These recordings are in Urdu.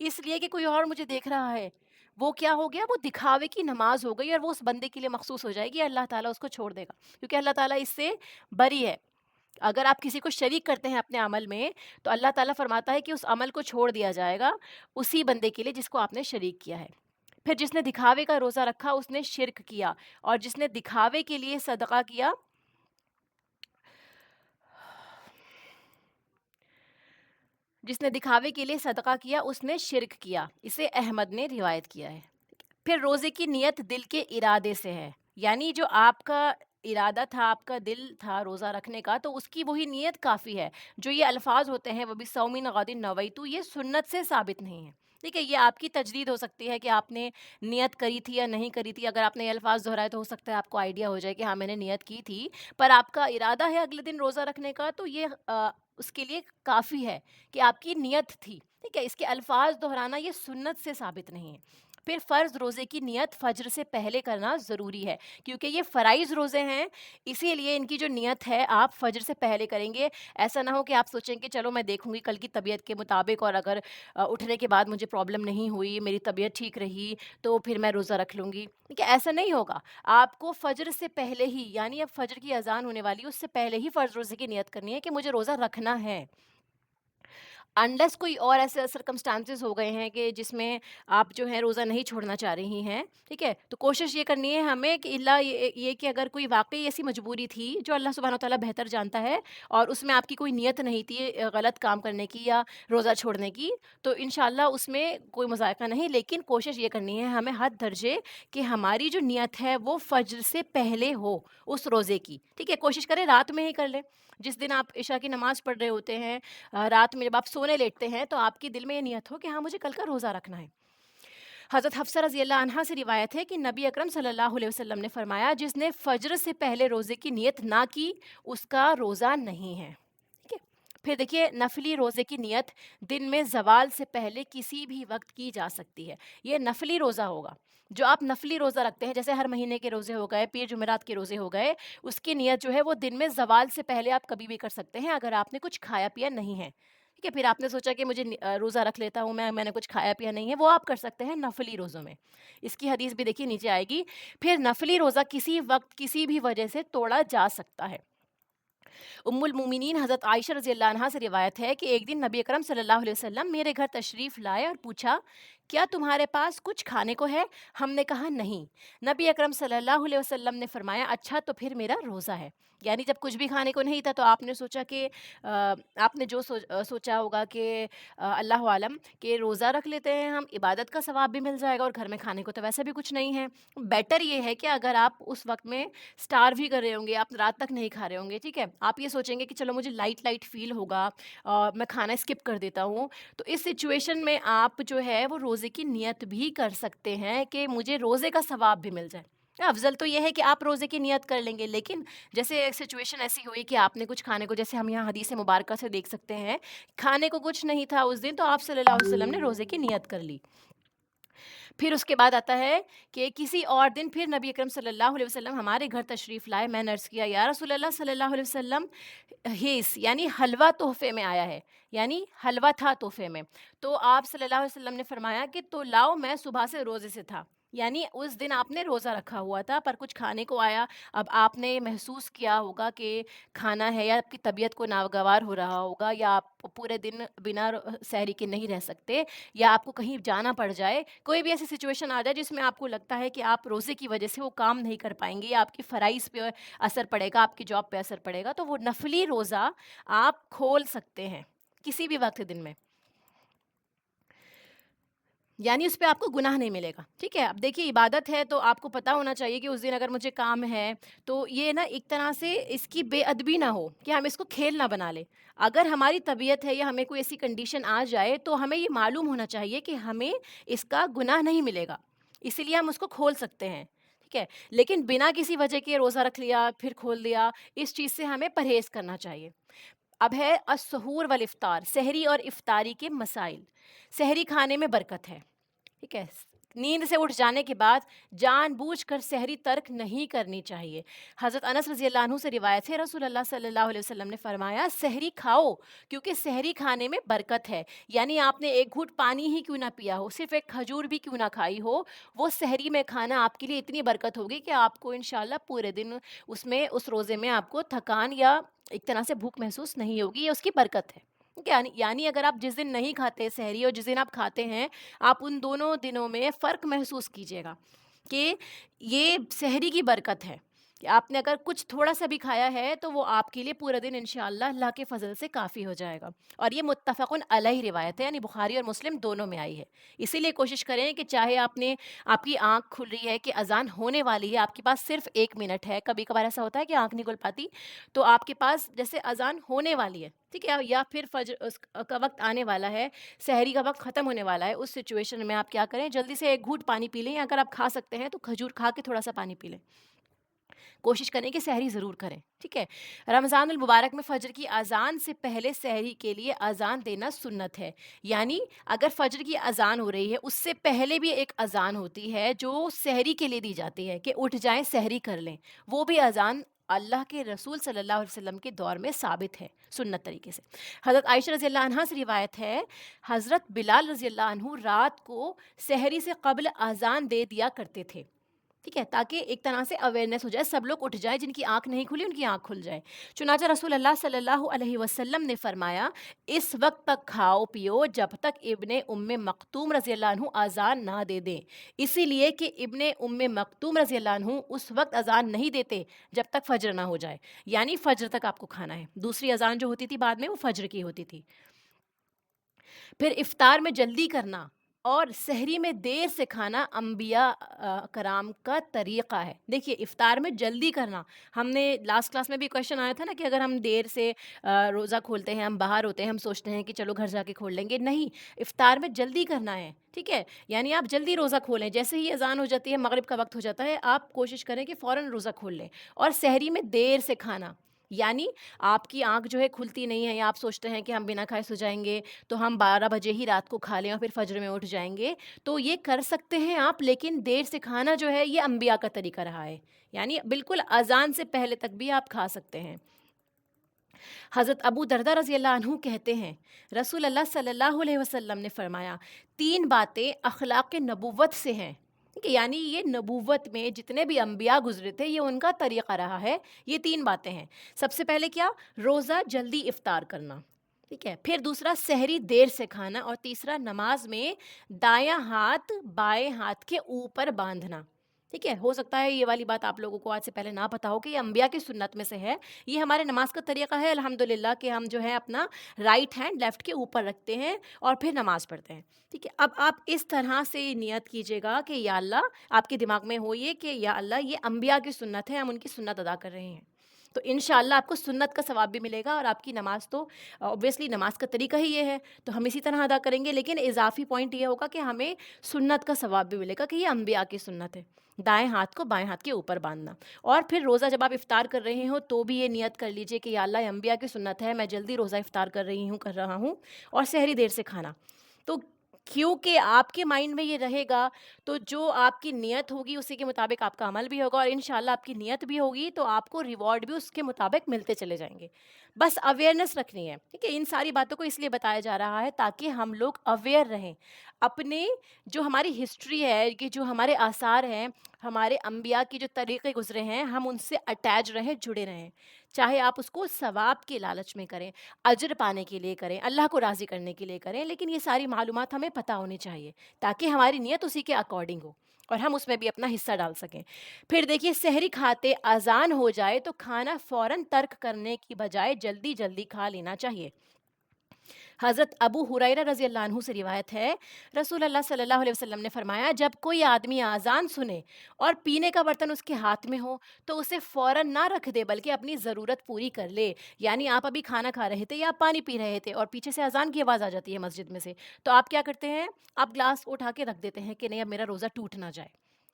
اس لیے کہ کوئی اور مجھے دیکھ رہا ہے. وہ کیا ہو گیا؟ وہ دکھاوے کی نماز ہو گئی اور وہ اس بندے کے لیے مخصوص ہو جائے گی. اللہ تعالیٰ اس کو چھوڑ دے گا کیونکہ اللہ تعالیٰ اس سے بری ہے. اگر آپ کسی کو شریک کرتے ہیں اپنے عمل میں تو اللہ تعالیٰ فرماتا ہے کہ اس عمل کو چھوڑ دیا جائے گا اسی بندے کے لیے جس کو آپ نے شریک کیا ہے. پھر جس نے دکھاوے کا روزہ رکھا اس نے شرک کیا، اور جس نے دکھاوے کے لیے صدقہ کیا جس نے دکھاوے کے لیے صدقہ کیا اس نے شرک کیا. اسے احمد نے روایت کیا ہے. پھر روزے کی نیت دل کے ارادے سے ہے، یعنی جو آپ کا ارادہ تھا، آپ کا دل تھا روزہ رکھنے کا، تو اس کی وہی نیت کافی ہے. جو یہ الفاظ ہوتے ہیں وہ بھی سومین غدین نویتو، یہ سنت سے ثابت نہیں ہے. ٹھیک ہے، یہ آپ کی تجدید ہو سکتی ہے کہ آپ نے نیت کری تھی یا نہیں کری تھی. اگر آپ نے یہ الفاظ دہرائے تو ہو سکتا ہے آپ کو آئیڈیا ہو جائے کہ ہاں میں نے نیت کی تھی، پر آپ کا ارادہ ہے اگلے دن روزہ رکھنے کا، تو یہ اس کے لیے کافی ہے کہ آپ کی نیت تھی. ٹھیک ہے، اس کے الفاظ دہرانا یہ سنت سے ثابت نہیں ہے. پھر فرض روزے کی نیت فجر سے پہلے کرنا ضروری ہے کیونکہ یہ فرائض روزے ہیں، اسی لیے ان کی جو نیت ہے آپ فجر سے پہلے کریں گے. ایسا نہ ہو کہ آپ سوچیں کہ چلو میں دیکھوں گی کل کی طبیعت کے مطابق، اور اگر اٹھنے کے بعد مجھے پرابلم نہیں ہوئی، میری طبیعت ٹھیک رہی تو پھر میں روزہ رکھ لوں گی. ٹھیک ہے، ایسا نہیں ہوگا. آپ کو فجر سے پہلے ہی، یعنی اب فجر کی اذان ہونے والی ہے اس سے پہلے ہی فرض روزے کی نیت کرنی ہے کہ مجھے روزہ رکھنا ہے. انلیس کوئی اور ایسے سرکمسٹانسز ہو گئے ہیں کہ جس میں آپ جو ہے روزہ نہیں چھوڑنا چاہ رہی ہیں. ٹھیک ہے، تو کوشش یہ کرنی ہے ہمیں کہ اللہ یہ کہ اگر کوئی واقعی ایسی مجبوری تھی جو اللہ سبحانہ و تعالیٰ بہتر جانتا ہے اور اس میں آپ کی کوئی نیت نہیں تھی غلط کام کرنے کی یا روزہ چھوڑنے کی، تو انشاءاللہ اس میں کوئی مذائقہ نہیں. لیکن کوشش یہ کرنی ہے ہمیں حد درجے کہ ہماری جو نیت ہے وہ فجر سے پہلے ہو اس روزے کی. ٹھیک ہے، کوشش کریں رات میں ہی کر لیں. جس دن آپ عشاء کی نماز پڑھ رہے ہوتے ہیں، رات میں جب آپ سونے لیٹتے ہیں تو آپ کے دل میں یہ نیت ہو کہ ہاں مجھے کل کا روزہ رکھنا ہے. حضرت حفصہ رضی اللہ عنہا سے روایت ہے کہ نبی اکرم صلی اللہ علیہ وسلم نے فرمایا جس نے فجر سے پہلے روزے کی نیت نہ کی اس کا روزہ نہیں ہے. ٹھیک ہے، پھر دیکھیے نفلی روزے کی نیت دن میں زوال سے پہلے کسی بھی وقت کی جا سکتی ہے. یہ نفلی روزہ ہوگا. جو آپ نفلی روزہ رکھتے ہیں جیسے ہر مہینے کے روزے ہو گئے، پیر جمعرات کے روزے ہو گئے، اس کی نیت جو ہے وہ دن میں زوال سے پہلے آپ کبھی بھی کر سکتے ہیں اگر آپ نے کچھ کھایا پیا نہیں ہے. ٹھیک ہے، پھر آپ نے سوچا کہ مجھے روزہ رکھ لیتا ہوں میں نے کچھ کھایا پیا نہیں ہے، وہ آپ کر سکتے ہیں نفلی روزوں میں. اس کی حدیث بھی دیکھیے نیچے آئے گی. پھر نفلی روزہ کسی وقت کسی بھی وجہ سے توڑا جا سکتا ہے. ام المومنین حضرت عائشہ رضی اللہ عنہا سے روایت ہے کہ ایک دن نبی اکرم صلی اللہ علیہ وسلم میرے گھر تشریف لائے اور پوچھا کیا تمہارے پاس کچھ کھانے کو ہے؟ ہم نے کہا نہیں. نبی اکرم صلی اللہ علیہ وسلم نے فرمایا اچھا تو پھر میرا روزہ ہے. یعنی جب کچھ بھی کھانے کو نہیں تھا تو آپ نے سوچا کہ آپ نے جو سوچا ہوگا کہ اللہ عالم کہ روزہ رکھ لیتے ہیں ہم، عبادت کا ثواب بھی مل جائے گا اور گھر میں کھانے کو تو ویسے بھی کچھ نہیں ہے. بیٹر یہ ہے کہ اگر آپ اس وقت میں اسٹار بھی کر رہے ہوں گے، آپ رات تک نہیں کھا رہے ہوں گے، ٹھیک ہے، آپ یہ سوچیں گے کہ چلو مجھے لائٹ لائٹ فیل ہوگا اور میں کھانا اسکپ کر دیتا ہوں، تو اس سچویشن میں آپ جو ہے وہ روزے کی نیت بھی کر سکتے ہیں کہ مجھے روزے کا ثواب بھی مل جائے. افضل تو یہ ہے کہ آپ روزے کی نیت کر لیں گے، لیکن جیسے ایک سچویشن ایسی ہوئی کہ آپ نے کچھ کھانے کو، جیسے ہم یہاں حدیث مبارکہ سے دیکھ سکتے ہیں، کھانے کو کچھ نہیں تھا اس دن تو آپ صلی اللہ علیہ وسلم نے روزے کی نیت کر لی. پھر اس کے بعد آتا ہے کہ کسی اور دن پھر نبی اکرم صلی اللہ علیہ وسلم ہمارے گھر تشریف لائے. میں نے عرض کیا یا رسول اللہ صلی اللہ علیہ وسلم ہیس یعنی حلوہ تحفے میں آیا ہے، یعنی حلوہ تھا تحفے میں. تو آپ صلی اللہ علیہ وسلم نے فرمایا کہ تو لاؤ، میں صبح سے روزے سے تھا. یعنی اس دن آپ نے روزہ رکھا ہوا تھا پر کچھ کھانے کو آیا. اب آپ نے محسوس کیا ہوگا کہ کھانا ہے، یا آپ کی طبیعت کو ناگوار ہو رہا ہوگا، یا آپ پورے دن بنا سحری کے نہیں رہ سکتے، یا آپ کو کہیں جانا پڑ جائے، کوئی بھی ایسی سچویشن آ جائے جس میں آپ کو لگتا ہے کہ آپ روزے کی وجہ سے وہ کام نہیں کر پائیں گے یا آپ کی فرائض پہ اثر پڑے گا، آپ کی جاب پہ اثر پڑے گا، تو وہ نفلی روزہ آپ کھول سکتے ہیں کسی بھی وقت دن میں، یعنی اس پہ آپ کو گناہ نہیں ملے گا. ٹھیک ہے، اب دیکھیے عبادت ہے تو آپ کو پتہ ہونا چاہیے کہ اس دن اگر مجھے کام ہے تو یہ نا ایک طرح سے اس کی بے ادبی نہ ہو کہ ہم اس کو کھیل نہ بنا لیں. اگر ہماری طبیعت ہے یا ہمیں کوئی ایسی کنڈیشن آ جائے تو ہمیں یہ معلوم ہونا چاہیے کہ ہمیں اس کا گناہ نہیں ملے گا، اسی لیے ہم اس کو کھول سکتے ہیں. ٹھیک ہے، لیکن بنا کسی وجہ کے روزہ رکھ لیا پھر کھول دیا، اس چیز سے ہمیں پرہیز کرنا چاہیے. اب ہے السحور والافطار، سحری اور افطاری کے مسائل. سحری کھانے میں برکت ہے. ٹھیک ہے، نیند سے اٹھ جانے کے بعد جان بوجھ کر سحری ترک نہیں کرنی چاہیے۔ حضرت انس رضی اللہ عنہ سے روایت ہے، رسول اللہ صلی اللہ علیہ وسلم نے فرمایا سحری کھاؤ کیونکہ سحری کھانے میں برکت ہے، یعنی آپ نے ایک گھونٹ پانی ہی کیوں نہ پیا ہو، صرف ایک کھجور بھی کیوں نہ کھائی ہو، وہ سحری میں کھانا آپ کے لیے اتنی برکت ہوگی کہ آپ کو انشاءاللہ پورے دن اس روزے میں آپ کو تھکان یا ایک طرح سے بھوک محسوس نہیں ہوگی، یہ اس کی برکت ہے۔ یعنی اگر آپ جس دن نہیں کھاتے سحری اور جس دن آپ کھاتے ہیں، آپ ان دونوں دنوں میں فرق محسوس کیجیے گا کہ یہ سحری کی برکت ہے کہ آپ نے اگر کچھ تھوڑا سا بھی کھایا ہے تو وہ آپ کے لیے پورا دن انشاءاللہ اللہ کے فضل سے کافی ہو جائے گا۔ اور یہ متفقن علیہ روایت ہے، یعنی بخاری اور مسلم دونوں میں آئی ہے۔ اسی لیے کوشش کریں کہ چاہے آپ کی آنکھ کھل رہی ہے کہ اذان ہونے والی ہے، آپ کے پاس صرف 1 منٹ ہے، کبھی کبھار ایسا ہوتا ہے کہ آنکھ نہیں کھل پاتی، تو آپ کے پاس جیسے اذان ہونے والی ہے، ٹھیک ہے، یا پھر فجر کا وقت آنے والا ہے، سحری کا وقت ختم ہونے والا ہے، اس سچویشن میں آپ کیا کریں، جلدی سے ایک گھونٹ پانی پی لیں، یا اگر آپ کھا سکتے ہیں تو کھجور کھا کے تھوڑا سا پانی پی لیں۔ کوشش کریں کہ سحری ضرور کریں، ٹھیک ہے۔ رمضان المبارک میں فجر کی اذان سے پہلے سحری کے لیے اذان دینا سنت ہے، یعنی اگر فجر کی اذان ہو رہی ہے اس سے پہلے بھی ایک اذان ہوتی ہے جو سحری کے لیے دی جاتی ہے کہ اٹھ جائیں سحری کر لیں، وہ بھی اذان اللہ کے رسول صلی اللہ علیہ وسلم کے دور میں ثابت ہے سنت طریقے سے۔ حضرت عائشہ رضی اللہ عنہا سے روایت ہے، حضرت بلال رضی اللہ عنہ رات کو سحری سے قبل اذان دے دیا کرتے تھے، ٹھیک ہے، تاکہ ایک طرح سے اویئرنیس ہو جائے، سب لوگ اٹھ جائیں، جن کی آنکھ نہیں کھلی ان کی آنکھ کھل جائے۔ چنانچہ رسول اللہ صلی اللہ علیہ وسلم نے فرمایا اس وقت تک کھاؤ پیو جب تک ابن ام مکتوم رضی اللہ عنہ اذان نہ دے دیں، اسی لیے کہ ابن ام مکتوم رضی اللہ عنہ اس وقت اذان نہیں دیتے جب تک فجر نہ ہو جائے، یعنی فجر تک آپ کو کھانا ہے۔ دوسری اذان جو ہوتی تھی بعد میں وہ فجر کی ہوتی تھی۔ پھر افطار میں جلدی کرنا اور سحری میں دیر سے کھانا انبیاء کرام کا طریقہ ہے۔ دیکھیے افطار میں جلدی کرنا، ہم نے لاسٹ کلاس میں بھی کویشچن آیا تھا نا کہ اگر ہم دیر سے روزہ کھولتے ہیں، ہم باہر ہوتے ہیں، ہم سوچتے ہیں کہ چلو گھر جا کے کھول لیں گے، نہیں، افطار میں جلدی کرنا ہے، ٹھیک ہے، یعنی آپ جلدی روزہ کھولیں، جیسے ہی اذان ہو جاتی ہے، مغرب کا وقت ہو جاتا ہے، آپ کوشش کریں کہ فوراً روزہ کھول لیں۔ اور سحری میں دیر سے کھانا، یعنی آپ کی آنکھ جو ہے کھلتی نہیں ہے، یا آپ سوچتے ہیں کہ ہم بنا کھائے سو جائیں گے تو ہم 12 بجے ہی رات کو کھا لیں اور پھر فجر میں اٹھ جائیں گے، تو یہ کر سکتے ہیں آپ، لیکن دیر سے کھانا جو ہے یہ انبیاء کا طریقہ رہا ہے، یعنی بالکل اذان سے پہلے تک بھی آپ کھا سکتے ہیں۔ حضرت ابو دردہ رضی اللہ عنہ کہتے ہیں رسول اللہ صلی اللہ علیہ وسلم نے فرمایا 3 باتیں اخلاق نبوت سے ہیں، ٹھیک ہے، یعنی یہ نبوت میں جتنے بھی انبیاء گزرے تھے یہ ان کا طریقہ رہا ہے، یہ 3 باتیں ہیں۔ سب سے پہلے کیا؟ روزہ جلدی افطار کرنا، ٹھیک ہے، پھر دوسرا سحری دیر سے کھانا، اور تیسرا نماز میں دایاں ہاتھ بائیں ہاتھ کے اوپر باندھنا، ٹھیک ہے۔ ہو سکتا ہے یہ والی بات آپ لوگوں کو آج سے پہلے نہ پتہ ہو کہ یہ انبیاء کی سنت میں سے ہے، یہ ہمارے نماز کا طریقہ ہے الحمدللہ کہ ہم جو ہے اپنا رائٹ ہینڈ لیفٹ کے اوپر رکھتے ہیں اور پھر نماز پڑھتے ہیں، ٹھیک ہے۔ اب آپ اس طرح سے نیت کیجیے گا کہ یا اللہ، آپ کے دماغ میں ہو یہ کہ یا اللہ یہ انبیاء کی سنت ہے، ہم ان کی سنت ادا کر رہے ہیں، تو انشاءاللہ آپ کو سنت کا ثواب بھی ملے گا، اور آپ کی نماز تو اوبویسلی نماز کا طریقہ ہی یہ ہے تو ہم اسی طرح ادا کریں گے، لیکن اضافی پوائنٹ یہ ہوگا کہ ہمیں سنت کا ثواب بھی ملے گا کہ یہ انبیاء کی سنت ہے، دائیں ہاتھ کو بائیں ہاتھ کے اوپر باندھنا۔ اور پھر روزہ جب آپ افطار کر رہے ہوں تو بھی یہ نیت کر لیجئے کہ یا اللہ یہ انبیاء کی سنت ہے، میں جلدی روزہ افطار کر رہا ہوں، اور سحری دیر سے کھانا، تو کیونکہ آپ کے مائنڈ میں یہ رہے گا تو جو آپ کی نیت ہوگی اسی کے مطابق آپ کا عمل بھی ہوگا، اور انشاءاللہ آپ کی نیت بھی ہوگی تو آپ کو ریوارڈ بھی اس کے مطابق ملتے چلے جائیں گے۔ بس اویئرنیس رکھنی ہے، ٹھیک ہے، ان ساری باتوں کو اس لیے بتایا جا رہا ہے تاکہ ہم لوگ اویئر رہیں، اپنے جو ہماری ہسٹری ہے، کہ جو ہمارے آثار ہیں، ہمارے انبیاء کی جو طریقے گزرے ہیں، ہم ان سے اٹیچ رہیں، جڑے رہیں، چاہے آپ اس کو ثواب کے لالچ میں کریں، اجر پانے کے لیے کریں، اللہ کو راضی کرنے کے لیے کریں، لیکن یہ ساری معلومات ہمیں پتہ ہونی چاہیے تاکہ ہماری نیت اسی کے اکارڈنگ ہو اور ہم اس میں بھی اپنا حصہ ڈال سکیں۔ پھر دیکھیے سحری کھاتے اذان ہو جائے تو کھانا فوراً ترک کرنے کی بجائے جلدی جلدی کھا لینا چاہیے۔ حضرت ابو ہریرہ رضی اللہ عنہ سے روایت ہے رسول اللہ صلی اللہ علیہ وسلم نے فرمایا جب کوئی آدمی اذان سنے اور پینے کا برتن اس کے ہاتھ میں ہو تو اسے فوراً نہ رکھ دے بلکہ اپنی ضرورت پوری کر لے، یعنی آپ ابھی کھانا کھا رہے تھے یا پانی پی رہے تھے اور پیچھے سے اذان کی آواز آ جاتی ہے مسجد میں سے، تو آپ کیا کرتے ہیں؟ آپ گلاس اٹھا کے رکھ دیتے ہیں کہ نہیں اب میرا روزہ ٹوٹ نہ جائے،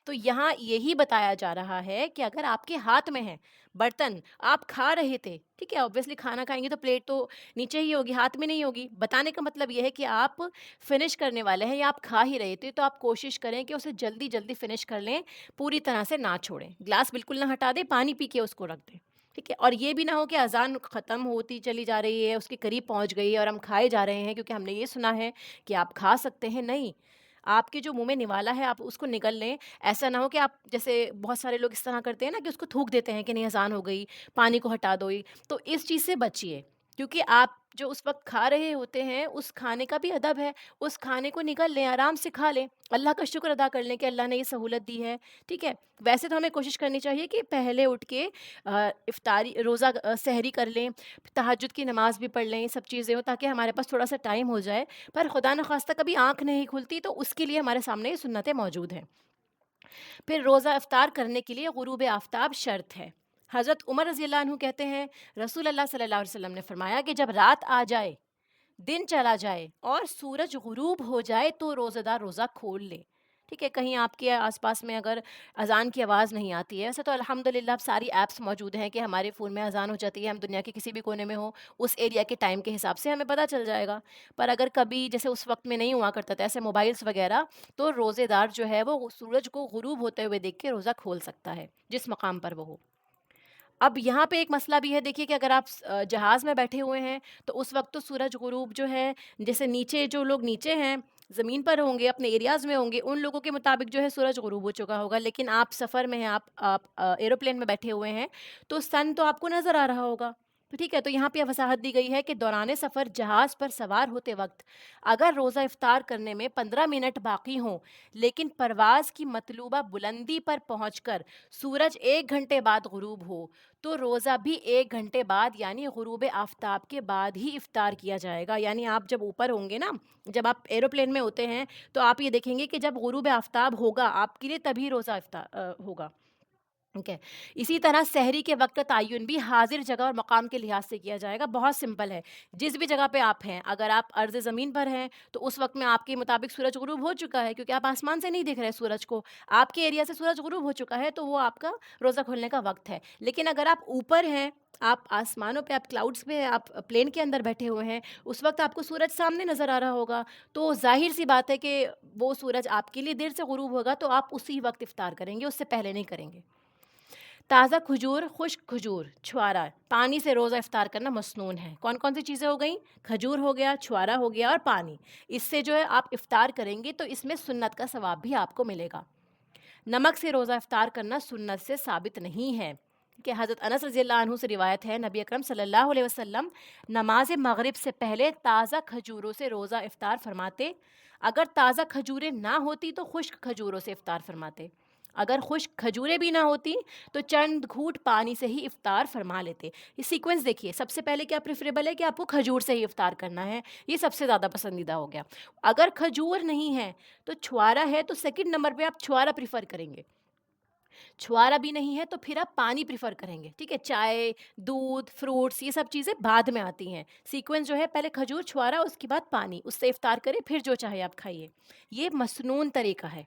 تو یہاں یہی بتایا جا رہا ہے کہ اگر آپ کے ہاتھ میں ہے برتن، آپ کھا رہے تھے، ٹھیک ہے، obviously کھانا کھائیں گے تو پلیٹ تو نیچے ہی ہوگی، ہاتھ میں نہیں ہوگی۔ بتانے کا مطلب یہ ہے کہ آپ فنش کرنے والے ہیں یا آپ کھا ہی رہے تھے، تو آپ کوشش کریں کہ اسے جلدی جلدی فنش کر لیں، پوری طرح سے نہ چھوڑیں، گلاس بالکل نہ ہٹا دیں، پانی پی کے اس کو رکھ دیں، ٹھیک ہے۔ اور یہ بھی نہ ہو کہ اذان ختم ہوتی چلی جا رہی ہے، اس کے قریب پہنچ گئی ہے اور ہم کھائے جا رہے ہیں کیونکہ ہم نے یہ سنا ہے کہ آپ کھا سکتے ہیں، نہیں، آپ کے جو منہ میں نوالا ہے آپ اس کو نگل لیں۔ ایسا نہ ہو کہ آپ جیسے بہت سارے لوگ اس طرح کرتے ہیں نا کہ اس کو تھوک دیتے ہیں کہ نہیں اذان ہو گئی، پانی کو ہٹا دو، تو اس چیز سے بچیے، کیونکہ آپ جو اس وقت کھا رہے ہوتے ہیں اس کھانے کا بھی ادب ہے، اس کھانے کو نگل لیں، آرام سے کھا لیں، اللہ کا شکر ادا کر لیں کہ اللہ نے یہ سہولت دی ہے، ٹھیک ہے۔ ویسے تو ہمیں کوشش کرنی چاہیے کہ پہلے اٹھ کے افطاری روزہ سحری کر لیں، تہجد کی نماز بھی پڑھ لیں، یہ سب چیزیں ہوں تاکہ ہمارے پاس تھوڑا سا ٹائم ہو جائے، پر خدا نخواستہ کبھی آنکھ نہیں کھلتی تو اس کے لیے ہمارے سامنے یہ سنتیں موجود ہیں۔ پھر روزہ افطار کرنے کے لیے غروب آفتاب شرط ہے۔ حضرت عمر رضی اللہ عنہ کہتے ہیں رسول اللہ صلی اللہ علیہ وسلم نے فرمایا کہ جب رات آ جائے، دن چلا جائے اور سورج غروب ہو جائے تو روزہ دار روزہ کھول لے، ٹھیک ہے۔ کہیں آپ کے آس پاس میں اگر اذان کی آواز نہیں آتی ہے، ویسے تو الحمدللہ اب ساری ایپس موجود ہیں کہ ہمارے فون میں اذان ہو جاتی ہے، ہم دنیا کے کسی بھی کونے میں ہوں، اس ایریا کے ٹائم کے حساب سے ہمیں پتہ چل جائے گا۔ پر اگر کبھی جیسے اس وقت میں نہیں ہوا کرتا تھا ایسے موبائلس وغیرہ، تو روزے دار جو ہے وہ سورج کو غروب ہوتے ہوئے دیکھ کے روزہ کھول سکتا ہے جس مقام پر وہ ہو۔ اب یہاں پہ ایک مسئلہ بھی ہے، دیکھیے کہ اگر آپ جہاز میں بیٹھے ہوئے ہیں تو اس وقت تو سورج غروب جو ہے، جیسے نیچے جو لوگ نیچے ہیں زمین پر ہوں گے، اپنے ایریاز میں ہوں گے، ان لوگوں کے مطابق جو ہے سورج غروب ہو چکا ہوگا، لیکن آپ سفر میں ہیں، آپ ایروپلین میں بیٹھے ہوئے ہیں تو سن تو آپ کو نظر آ رہا ہوگا، تو ٹھیک ہے۔ تو یہاں پہ وضاحت دی گئی ہے کہ دوران سفر جہاز پر سوار ہوتے وقت اگر روزہ افطار کرنے میں 15 منٹ باقی ہوں لیکن پرواز کی مطلوبہ بلندی پر پہنچ کر سورج 1 گھنٹے بعد غروب ہو تو روزہ بھی 1 گھنٹے بعد یعنی غروب آفتاب کے بعد ہی افطار کیا جائے گا۔ یعنی آپ جب اوپر ہوں گے نا، جب آپ ایروپلین میں ہوتے ہیں تو آپ یہ دیکھیں گے کہ جب غروب آفتاب ہوگا آپ کے لیے تبھی روزہ افطار ہوگا، ٹھیک ہے۔ اسی طرح سحری کے وقت کا تعین بھی حاضر جگہ اور مقام کے لحاظ سے کیا جائے گا، بہت سمپل ہے۔ جس بھی جگہ پہ آپ ہیں، اگر آپ عرض زمین پر ہیں تو اس وقت میں آپ کے مطابق سورج غروب ہو چکا ہے کیونکہ آپ آسمان سے نہیں دیکھ رہے سورج کو، آپ کے ایریا سے سورج غروب ہو چکا ہے تو وہ آپ کا روزہ کھولنے کا وقت ہے۔ لیکن اگر آپ اوپر ہیں، آپ آسمانوں پہ، آپ کلاؤڈس پہ، آپ پلین کے اندر بیٹھے ہوئے ہیں، اس وقت آپ کو سورج سامنے نظر آ رہا ہوگا، تو ظاہر سی بات ہے کہ وہ سورج آپ کے لیے دیر سے غروب ہوگا تو آپ اسی وقت افطار کریں گے، اس سے پہلے نہیں کریں گے۔ تازہ کھجور، خشک کھجور، چھوارا، پانی سے روزہ افطار کرنا مسنون ہے۔ کون کون سی چیزیں ہو گئیں؟ کھجور ہو گیا، چھوارا ہو گیا اور پانی، اس سے جو ہے آپ افطار کریں گے تو اس میں سنت کا ثواب بھی آپ کو ملے گا۔ نمک سے روزہ افطار کرنا سنت سے ثابت نہیں ہے کہ حضرت انس رضی اللہ عنہ سے روایت ہے نبی اکرم صلی اللہ علیہ وسلم نماز مغرب سے پہلے تازہ کھجوروں سے روزہ افطار فرماتے، اگر تازہ کھجوریں نہ ہوتی تو خشک کھجوروں سے افطار فرماتے، اگر خشک کھجوریں بھی نہ ہوتی تو چند گھونٹ پانی سے ہی افطار فرما لیتے۔ یہ سیکوینس دیکھیے، سب سے پہلے کیا پریفریبل ہے کہ آپ کو کھجور سے ہی افطار کرنا ہے، یہ سب سے زیادہ پسندیدہ ہو گیا۔ اگر کھجور نہیں ہے تو چھوارا ہے تو سیکنڈ نمبر پہ آپ چھوارا پریفر کریں گے، چھوارا بھی نہیں ہے تو پھر آپ پانی پریفر کریں گے، ٹھیک ہے۔ چائے، دودھ، فروٹس، یہ سب چیزیں بعد میں آتی ہیں، سیکوینس جو ہے پہلے کھجور، چھوارا، اس کے بعد پانی، اس سے افطار کریں، پھر جو چاہے آپ کھائیے۔ یہ مسنون طریقہ ہے،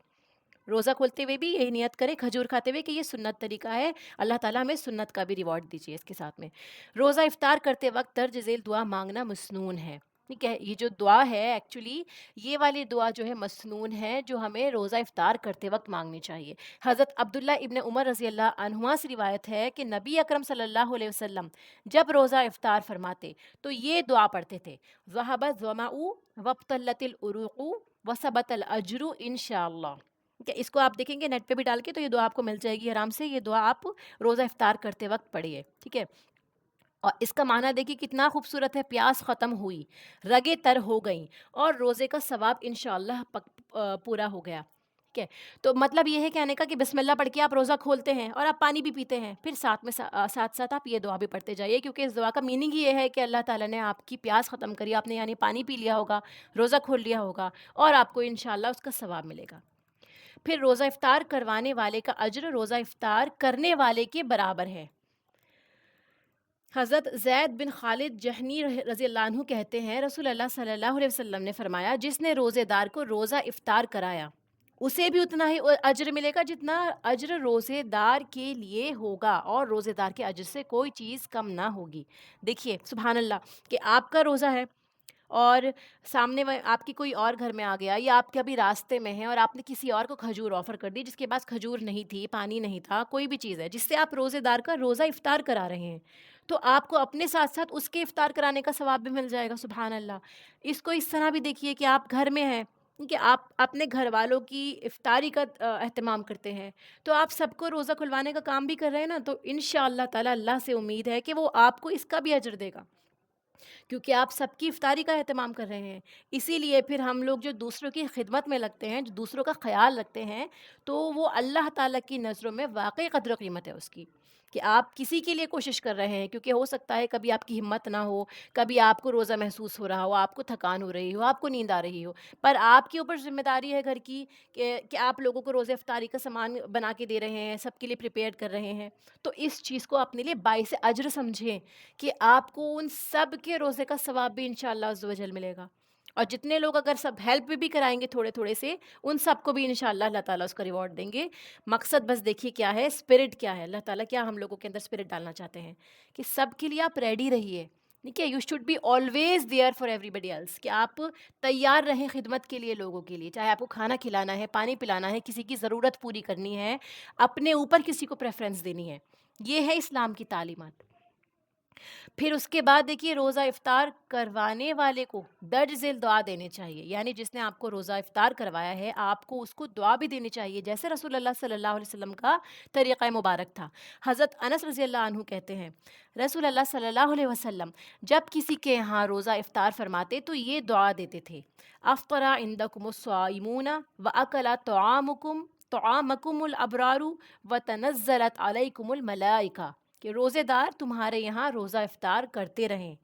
روزہ کھولتے ہوئے بھی یہی نیت کریں، کھجور کھاتے ہوئے کہ یہ سنت طریقہ ہے، اللہ تعالیٰ ہمیں سنت کا بھی ریوارڈ دیجیے اس کے ساتھ میں۔ روزہ افطار کرتے وقت درج ذیل دعا مانگنا مسنون ہے، ٹھیک ہے۔ یہ جو دعا ہے ایکچولی یہ والی دعا جو ہے مسنون ہے، جو ہمیں روزہ افطار کرتے وقت مانگنی چاہیے۔ حضرت عبداللہ ابن عمر رضی اللہ عنہما سے روایت ہے کہ نبی اکرم صلی اللہ علیہ وسلم جب روزہ افطار فرماتے تو یہ دعا پڑھتے تھے، ذہب الظمأ وابطلت العروق وثبت الاجر انشاءاللہ، کہ اس کو آپ دیکھیں گے نیٹ پہ بھی ڈال کے تو یہ دعا آپ کو مل جائے گی آرام سے، یہ دعا آپ روزہ افطار کرتے وقت پڑھیے، ٹھیک ہے۔ اور اس کا معنی دیکھیے کتنا خوبصورت ہے، پیاس ختم ہوئی، رگیں تر ہو گئیں اور روزے کا ثواب انشاءاللہ پورا ہو گیا، ٹھیک ہے۔ تو مطلب یہ ہے کہنے کا کہ بسم اللہ پڑھ کے آپ روزہ کھولتے ہیں اور آپ پانی بھی پیتے ہیں، پھر ساتھ میں ساتھ ساتھ آپ یہ دعا بھی پڑھتے جائیے، کیونکہ اس دعا کا میننگ یہ ہے کہ اللہ تعالیٰ نے آپ کی پیاس ختم کری، آپ نے یعنی پانی پی لیا ہوگا، روزہ کھول لیا ہوگا اور آپ کو انشاءاللہ اس کا ثواب ملے گا۔ پھر روزہ افطار کروانے والے کا اجر روزہ افطار کرنے والے کے برابر ہے۔ حضرت زید بن خالد جہنی رضی اللہ عنہ کہتے ہیں رسول اللہ صلی اللہ علیہ وسلم نے فرمایا جس نے روزے دار کو روزہ افطار کرایا اسے بھی اتنا ہی اجر ملے گا جتنا اجر روزے دار کے لیے ہوگا، اور روزے دار کے اجر سے کوئی چیز کم نہ ہوگی۔ دیکھیے سبحان اللہ، کہ آپ کا روزہ ہے اور سامنے آپ کی کوئی اور گھر میں آ گیا، یا آپ کبھی راستے میں ہیں اور آپ نے کسی اور کو کھجور آفر کر دی جس کے پاس کھجور نہیں تھی، پانی نہیں تھا، کوئی بھی چیز ہے جس سے آپ روزے دار کا روزہ افطار کرا رہے ہیں، تو آپ کو اپنے ساتھ ساتھ اس کے افطار کرانے کا ثواب بھی مل جائے گا، سبحان اللہ۔ اس کو اس طرح بھی دیکھیے کہ آپ گھر میں ہیں، کہ آپ اپنے گھر والوں کی افطاری کا اہتمام کرتے ہیں، تو آپ سب کو روزہ کھلوانے کا کام بھی کر رہے ہیں نا، تو انشاءاللہ تعالی اللہ سے امید ہے کہ وہ آپ کو اس کا بھی اجر دے گا، کیونکہ آپ سب کی افطاری کا اہتمام کر رہے ہیں۔ اسی لیے پھر ہم لوگ جو دوسروں کی خدمت میں لگتے ہیں، جو دوسروں کا خیال رکھتے ہیں، تو وہ اللہ تعالیٰ کی نظروں میں واقعی قدر و قیمت ہے اس کی، کہ آپ کسی کے لیے کوشش کر رہے ہیں، کیونکہ ہو سکتا ہے کبھی آپ کی ہمت نہ ہو، کبھی آپ کو روزہ محسوس ہو رہا ہو، آپ کو تھکان ہو رہی ہو، آپ کو نیند آ رہی ہو، پر آپ کے اوپر ذمہ داری ہے گھر کی، کہ آپ لوگوں کو روزہ افطاری کا سامان بنا کے دے رہے ہیں، سب کے لیے پریپیئر کر رہے ہیں، تو اس چیز کو اپنے لیے باعث اجر سمجھیں، کہ آپ کو ان سب کے روزے کا ثواب بھی انشاءاللہ عز و جل ملے گا، اور جتنے لوگ اگر سب ہیلپ بھی کرائیں گے تھوڑے تھوڑے سے، ان سب کو بھی انشاءاللہ اللہ تعالیٰ اس کا ریوارڈ دیں گے۔ مقصد بس دیکھیے کیا ہے، اسپرٹ کیا ہے، اللہ تعالیٰ کیا ہم لوگوں کے اندر اسپرٹ ڈالنا چاہتے ہیں، کہ سب کے لیے آپ ریڈی رہیے، ٹھیک ہے، you should be always there for everybody else, کہ آپ تیار رہیں خدمت کے لیے، لوگوں کے لیے، چاہے آپ کو کھانا کھلانا ہے، پانی پلانا ہے، کسی کی ضرورت پوری کرنی ہے، اپنے اوپر کسی کو پریفرنس دینی ہے، یہ ہے اسلام کی تعلیمات۔ پھر اس کے بعد دیکھیے روزہ افطار کروانے والے کو درج ذیل دعا دینے چاہیے، یعنی جس نے آپ کو روزہ افطار کروایا ہے آپ کو اس کو دعا بھی دینی چاہیے، جیسے رسول اللہ صلی اللہ علیہ وسلم کا طریقہ مبارک تھا۔ حضرت انس رضی اللہ عنہ کہتے ہیں رسول اللہ صلی اللہ علیہ وسلم جب کسی کے یہاں روزہ افطار فرماتے تو یہ دعا دیتے تھے: افطر عندکم الصائمون واکل طعامکم الابرار وتنزلت علیکم الملائکہ، کہ روزے دار تمہارے یہاں روزہ افطار کرتے رہیں،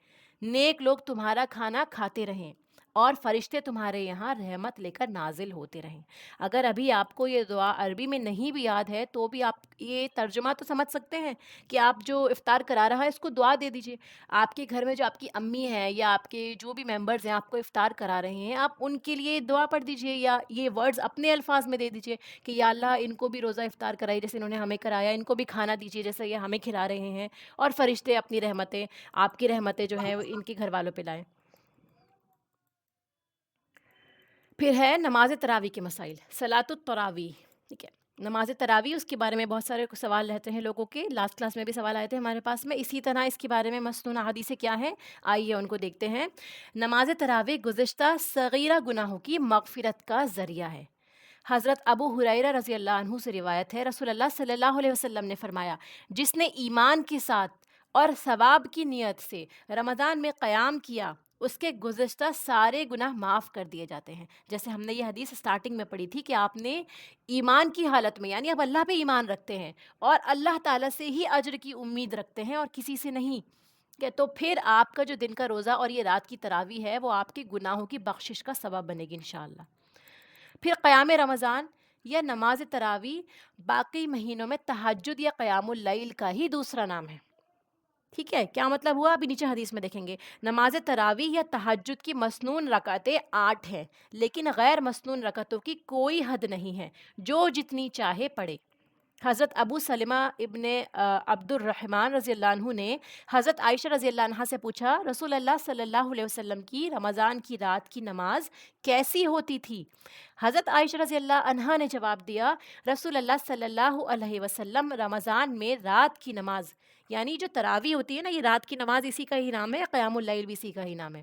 نیک لوگ تمہارا کھانا کھاتے رہیں، اور فرشتے تمہارے یہاں رحمت لے کر نازل ہوتے رہیں۔ اگر ابھی آپ کو یہ دعا عربی میں نہیں بھی یاد ہے تو بھی آپ یہ ترجمہ تو سمجھ سکتے ہیں، کہ آپ جو افطار کرا رہا ہے اس کو دعا دے دیجئے۔ آپ کے گھر میں جو آپ کی امی ہیں یا آپ کے جو بھی ممبرز ہیں آپ کو افطار کرا رہے ہیں، آپ ان کے لیے دعا پڑھ دیجئے، یا یہ ورڈز اپنے الفاظ میں دے دیجئے کہ یا اللہ ان کو بھی روزہ افطار کرائی جیسے انہوں نے ہمیں کرایا، ان کو بھی کھانا دیجئے جیسے یہ ہمیں کھلا رہے ہیں، اور فرشتے اپنی رحمتیں، آپ کی رحمتیں جو ہیں وہ ان کے گھر والوں پہ لائیں۔ پھر ہے نماز تراویح کے مسائل، صلاۃ التراویح، ٹھیک ہے، نماز تراویح اس کے بارے میں بہت سارے سوال رہتے ہیں لوگوں کے، لاسٹ کلاس میں بھی سوال آئے تھے ہمارے پاس میں، اسی طرح اس کے بارے میں مصنون احادیث کیا ہیں، آئیے ان کو دیکھتے ہیں۔ نماز تراویح گزشتہ صغیرہ گناہوں کی مغفرت کا ذریعہ ہے۔ حضرت ابو ہریرہ رضی اللہ عنہ سے روایت ہے، رسول اللہ صلی اللہ علیہ وسلم نے فرمایا: جس نے ایمان کے ساتھ اور ثواب کی نیت سے رمضان میں قیام کیا اس کے گزشتہ سارے گناہ معاف کر دیے جاتے ہیں۔ جیسے ہم نے یہ حدیث سٹارٹنگ میں پڑھی تھی کہ آپ نے ایمان کی حالت میں، یعنی آپ اللہ پہ ایمان رکھتے ہیں اور اللہ تعالیٰ سے ہی اجر کی امید رکھتے ہیں اور کسی سے نہیں، کہ تو پھر آپ کا جو دن کا روزہ اور یہ رات کی تراویح ہے وہ آپ کے گناہوں کی بخشش کا سبب بنے گی انشاءاللہ۔ پھر قیام رمضان یا نماز تراویح باقی مہینوں میں تہجد یا قیام اللیل کا ہی دوسرا نام ہے، ٹھیک ہے، کیا مطلب ہوا ابھی نیچے حدیث میں دیکھیں گے۔ نماز تراویح یا تہجد کی مسنون رکعتیں 8 ہیں، لیکن غیر مسنون رکعتوں کی کوئی حد نہیں ہے، جو جتنی چاہے پڑھے۔ حضرت ابو سلمہ ابن عبد الرحمن رضی اللہ عنہ نے حضرت عائشہ رضی اللہ عنہ سے پوچھا رسول اللہ صلی اللہ علیہ وسلم کی رمضان کی رات کی نماز کیسی ہوتی تھی؟ حضرت عائشہ رضی اللہ عنہا نے جواب دیا: رسول اللہ صلی اللہ علیہ وسلم رمضان میں رات کی نماز، یعنی جو تراویح ہوتی ہے نا، یہ رات کی نماز اسی کا ہی نام ہے، قیام اللیل بھی اسی کا ہی نام ہے،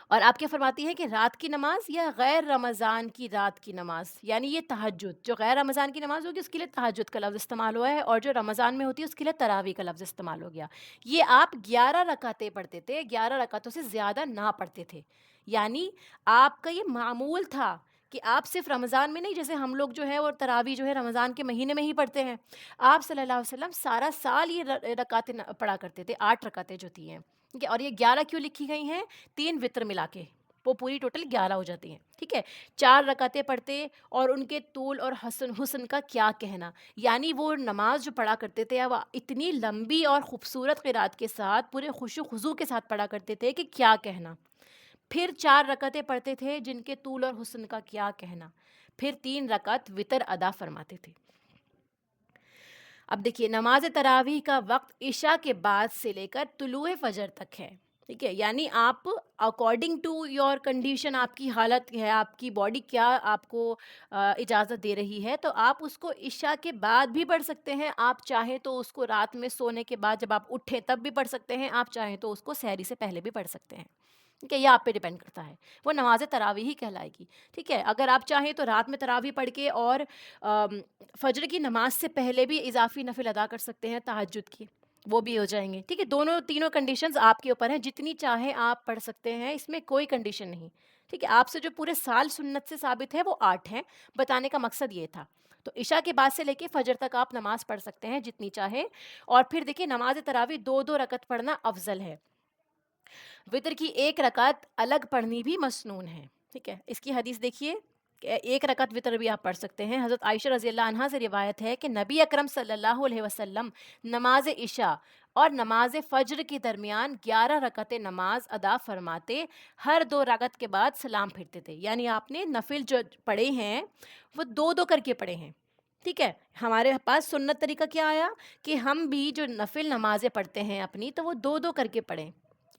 اور آپ کیا فرماتی ہیں کہ رات کی نماز یا غیر رمضان کی رات کی نماز، یعنی یہ تہجد، جو غیر رمضان کی نماز ہوگی اس کے لیے تہجد کا لفظ استعمال ہوا ہے، اور جو رمضان میں ہوتی ہے اس کے لیے تراویح کا لفظ استعمال ہو گیا۔ یہ آپ 11 رکعتیں پڑھتے تھے، 11 رکعتوں سے زیادہ نہ پڑھتے تھے، یعنی آپ کا یہ معمول تھا کہ آپ صرف رمضان میں نہیں، جیسے ہم لوگ جو ہے وہ تراویح جو ہے رمضان کے مہینے میں ہی پڑھتے ہیں، آپ صلی اللہ علیہ وسلم سارا سال یہ رکعتیں پڑھا کرتے تھے، 8 رکعتیں جو تھی ہیں، ٹھیک ہے، اور یہ 11 کیوں لکھی گئی ہیں؟ 3 وطر ملا کے وہ پوری ٹوٹل 11 ہو جاتی ہیں، ٹھیک ہے، 4 رکعتیں پڑھتے، اور ان کے طول اور حسن کا کیا کہنا، یعنی وہ نماز جو پڑھا کرتے تھے وہ اتنی لمبی اور خوبصورت قرات کے ساتھ پورے خشوع و خضوع کے ساتھ پڑھا کرتے تھے کہ کیا کہنا۔ پھر 4 رکعتیں پڑھتے تھے جن کے طول اور حسن کا کیا کہنا، پھر 3 رکعت وتر ادا فرماتے تھے۔ اب دیکھیے نماز تراویح کا وقت عشاء کے بعد سے لے کر طلوع فجر تک ہے، ٹھیک ہے، یعنی آپ اکارڈنگ ٹو یور کنڈیشن، آپ کی حالت ہے، آپ کی باڈی کیا آپ کو اجازت دے رہی ہے، تو آپ اس کو عشاء کے بعد بھی پڑھ سکتے ہیں، آپ چاہیں تو اس کو رات میں سونے کے بعد جب آپ اٹھیں تب بھی پڑھ سکتے ہیں، آپ چاہیں تو اس کو سحری سے پہلے بھی پڑھ سکتے ہیں، ٹھیک ہے، یہ آپ پہ ڈیپینڈ کرتا ہے، وہ نماز تراویح ہی کہلائے گی، ٹھیک ہے۔ اگر آپ چاہیں تو رات میں تراویح پڑھ کے اور فجر کی نماز سے پہلے بھی اضافی نفل ادا کر سکتے ہیں تہجد کی، وہ بھی ہو جائیں گے، ٹھیک ہے، دونوں تینوں کنڈیشنز آپ کے اوپر ہیں، جتنی چاہیں آپ پڑھ سکتے ہیں، اس میں کوئی کنڈیشن نہیں، ٹھیک ہے۔ آپ سے جو پورے سال سنت سے ثابت ہے وہ 8 ہیں، بتانے کا مقصد یہ تھا۔ تو عشاء کے بعد سے لے کے فجر تک آپ نماز پڑھ سکتے ہیں جتنی چاہیں، اور پھر دیکھیے نماز تراویح 2 رکعت پڑھنا افضل ہے، وتر کی 1 رکعت الگ پڑھنی بھی مسنون ہے، ٹھیک ہے۔ اس کی حدیث دیکھیے، 1 رکعت وتر بھی آپ پڑھ سکتے ہیں۔ حضرت عائشہ رضی اللہ عنہا سے روایت ہے کہ نبی اکرم صلی اللہ علیہ وسلم نماز عشاء اور نماز فجر کے درمیان 11 رکعتیں نماز ادا فرماتے، ہر 2 رکعت کے بعد سلام پھرتے تھے، یعنی آپ نے نفل جو پڑھے ہیں وہ 2 کر کے پڑھے ہیں، ٹھیک ہے۔ ہمارے پاس سنت طریقہ کیا آیا کہ ہم بھی جو نفل نمازیں پڑھتے ہیں اپنی، تو وہ 2 کر کے پڑھیں،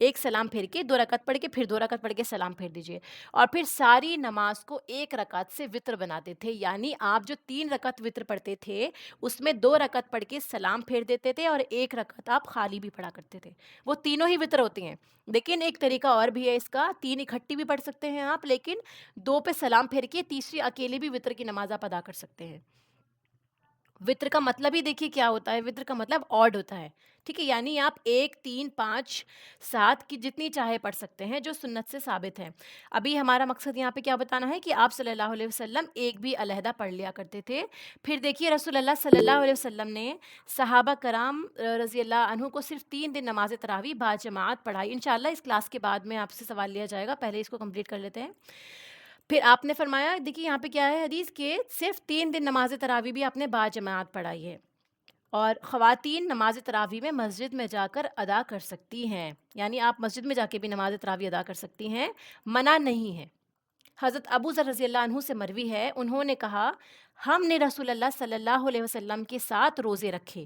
ایک سلام پھیر کے 2 رکعت پڑھ کے پھر 2 رکعت پڑھ کے سلام پھیر دیجئے، اور پھر ساری نماز کو 1 رکعت سے وتر بناتے تھے، یعنی آپ جو 3 رکعت وتر پڑھتے تھے اس میں 2 رکعت پڑھ کے سلام پھیر دیتے تھے، اور 1 رکعت آپ خالی بھی پڑھا کرتے تھے، وہ تینوں ہی وتر ہوتی ہیں۔ لیکن ایک طریقہ اور بھی ہے اس کا، 3 اکٹھی بھی پڑھ سکتے ہیں آپ، لیکن 2 پہ سلام پھیر کے تیسری اکیلے بھی وتر کی نماز آپ ادا کر سکتے ہیں۔ وتر کا مطلب ہی دیکھیے کیا ہوتا ہے، وتر کا مطلب آڈ ہوتا ہے، ٹھیک ہے، یعنی آپ 1 3 5 7 کی جتنی چاہے پڑھ سکتے ہیں جو سنت سے ثابت ہے۔ ابھی ہمارا مقصد یہاں پہ کیا بتانا ہے کہ آپ صلی اللہ علیہ وسلم ایک بھی علیحدہ پڑھ لیا کرتے تھے۔ پھر دیکھیے رسول اللہ صلی اللہ علیہ وسلم نے صحابہ کرام رضی اللہ عنہ کو صرف 3 دن نماز تراویح با جماعت پڑھائی، انشاءاللہ اس کلاس کے بعد میں آپ سے سوال لیا جائے گا، پہلے اس کو کمپلیٹ کر لیتے ہیں۔ پھر آپ نے فرمایا، دیکھیے یہاں پہ کیا ہے حدیث کہ صرف 3 دن نماز تراویح بھی آپ نے با جماعت پڑھائی ہے، اور خواتین نماز تراویح میں مسجد میں جا کر ادا کر سکتی ہیں، یعنی آپ مسجد میں جا کے بھی نماز تراویح ادا کر سکتی ہیں، منع نہیں ہے۔ حضرت ابو ذر رضی اللہ عنہ سے مروی ہے، انہوں نے کہا ہم نے رسول اللہ صلی اللہ علیہ وسلم کے ساتھ روزے رکھے،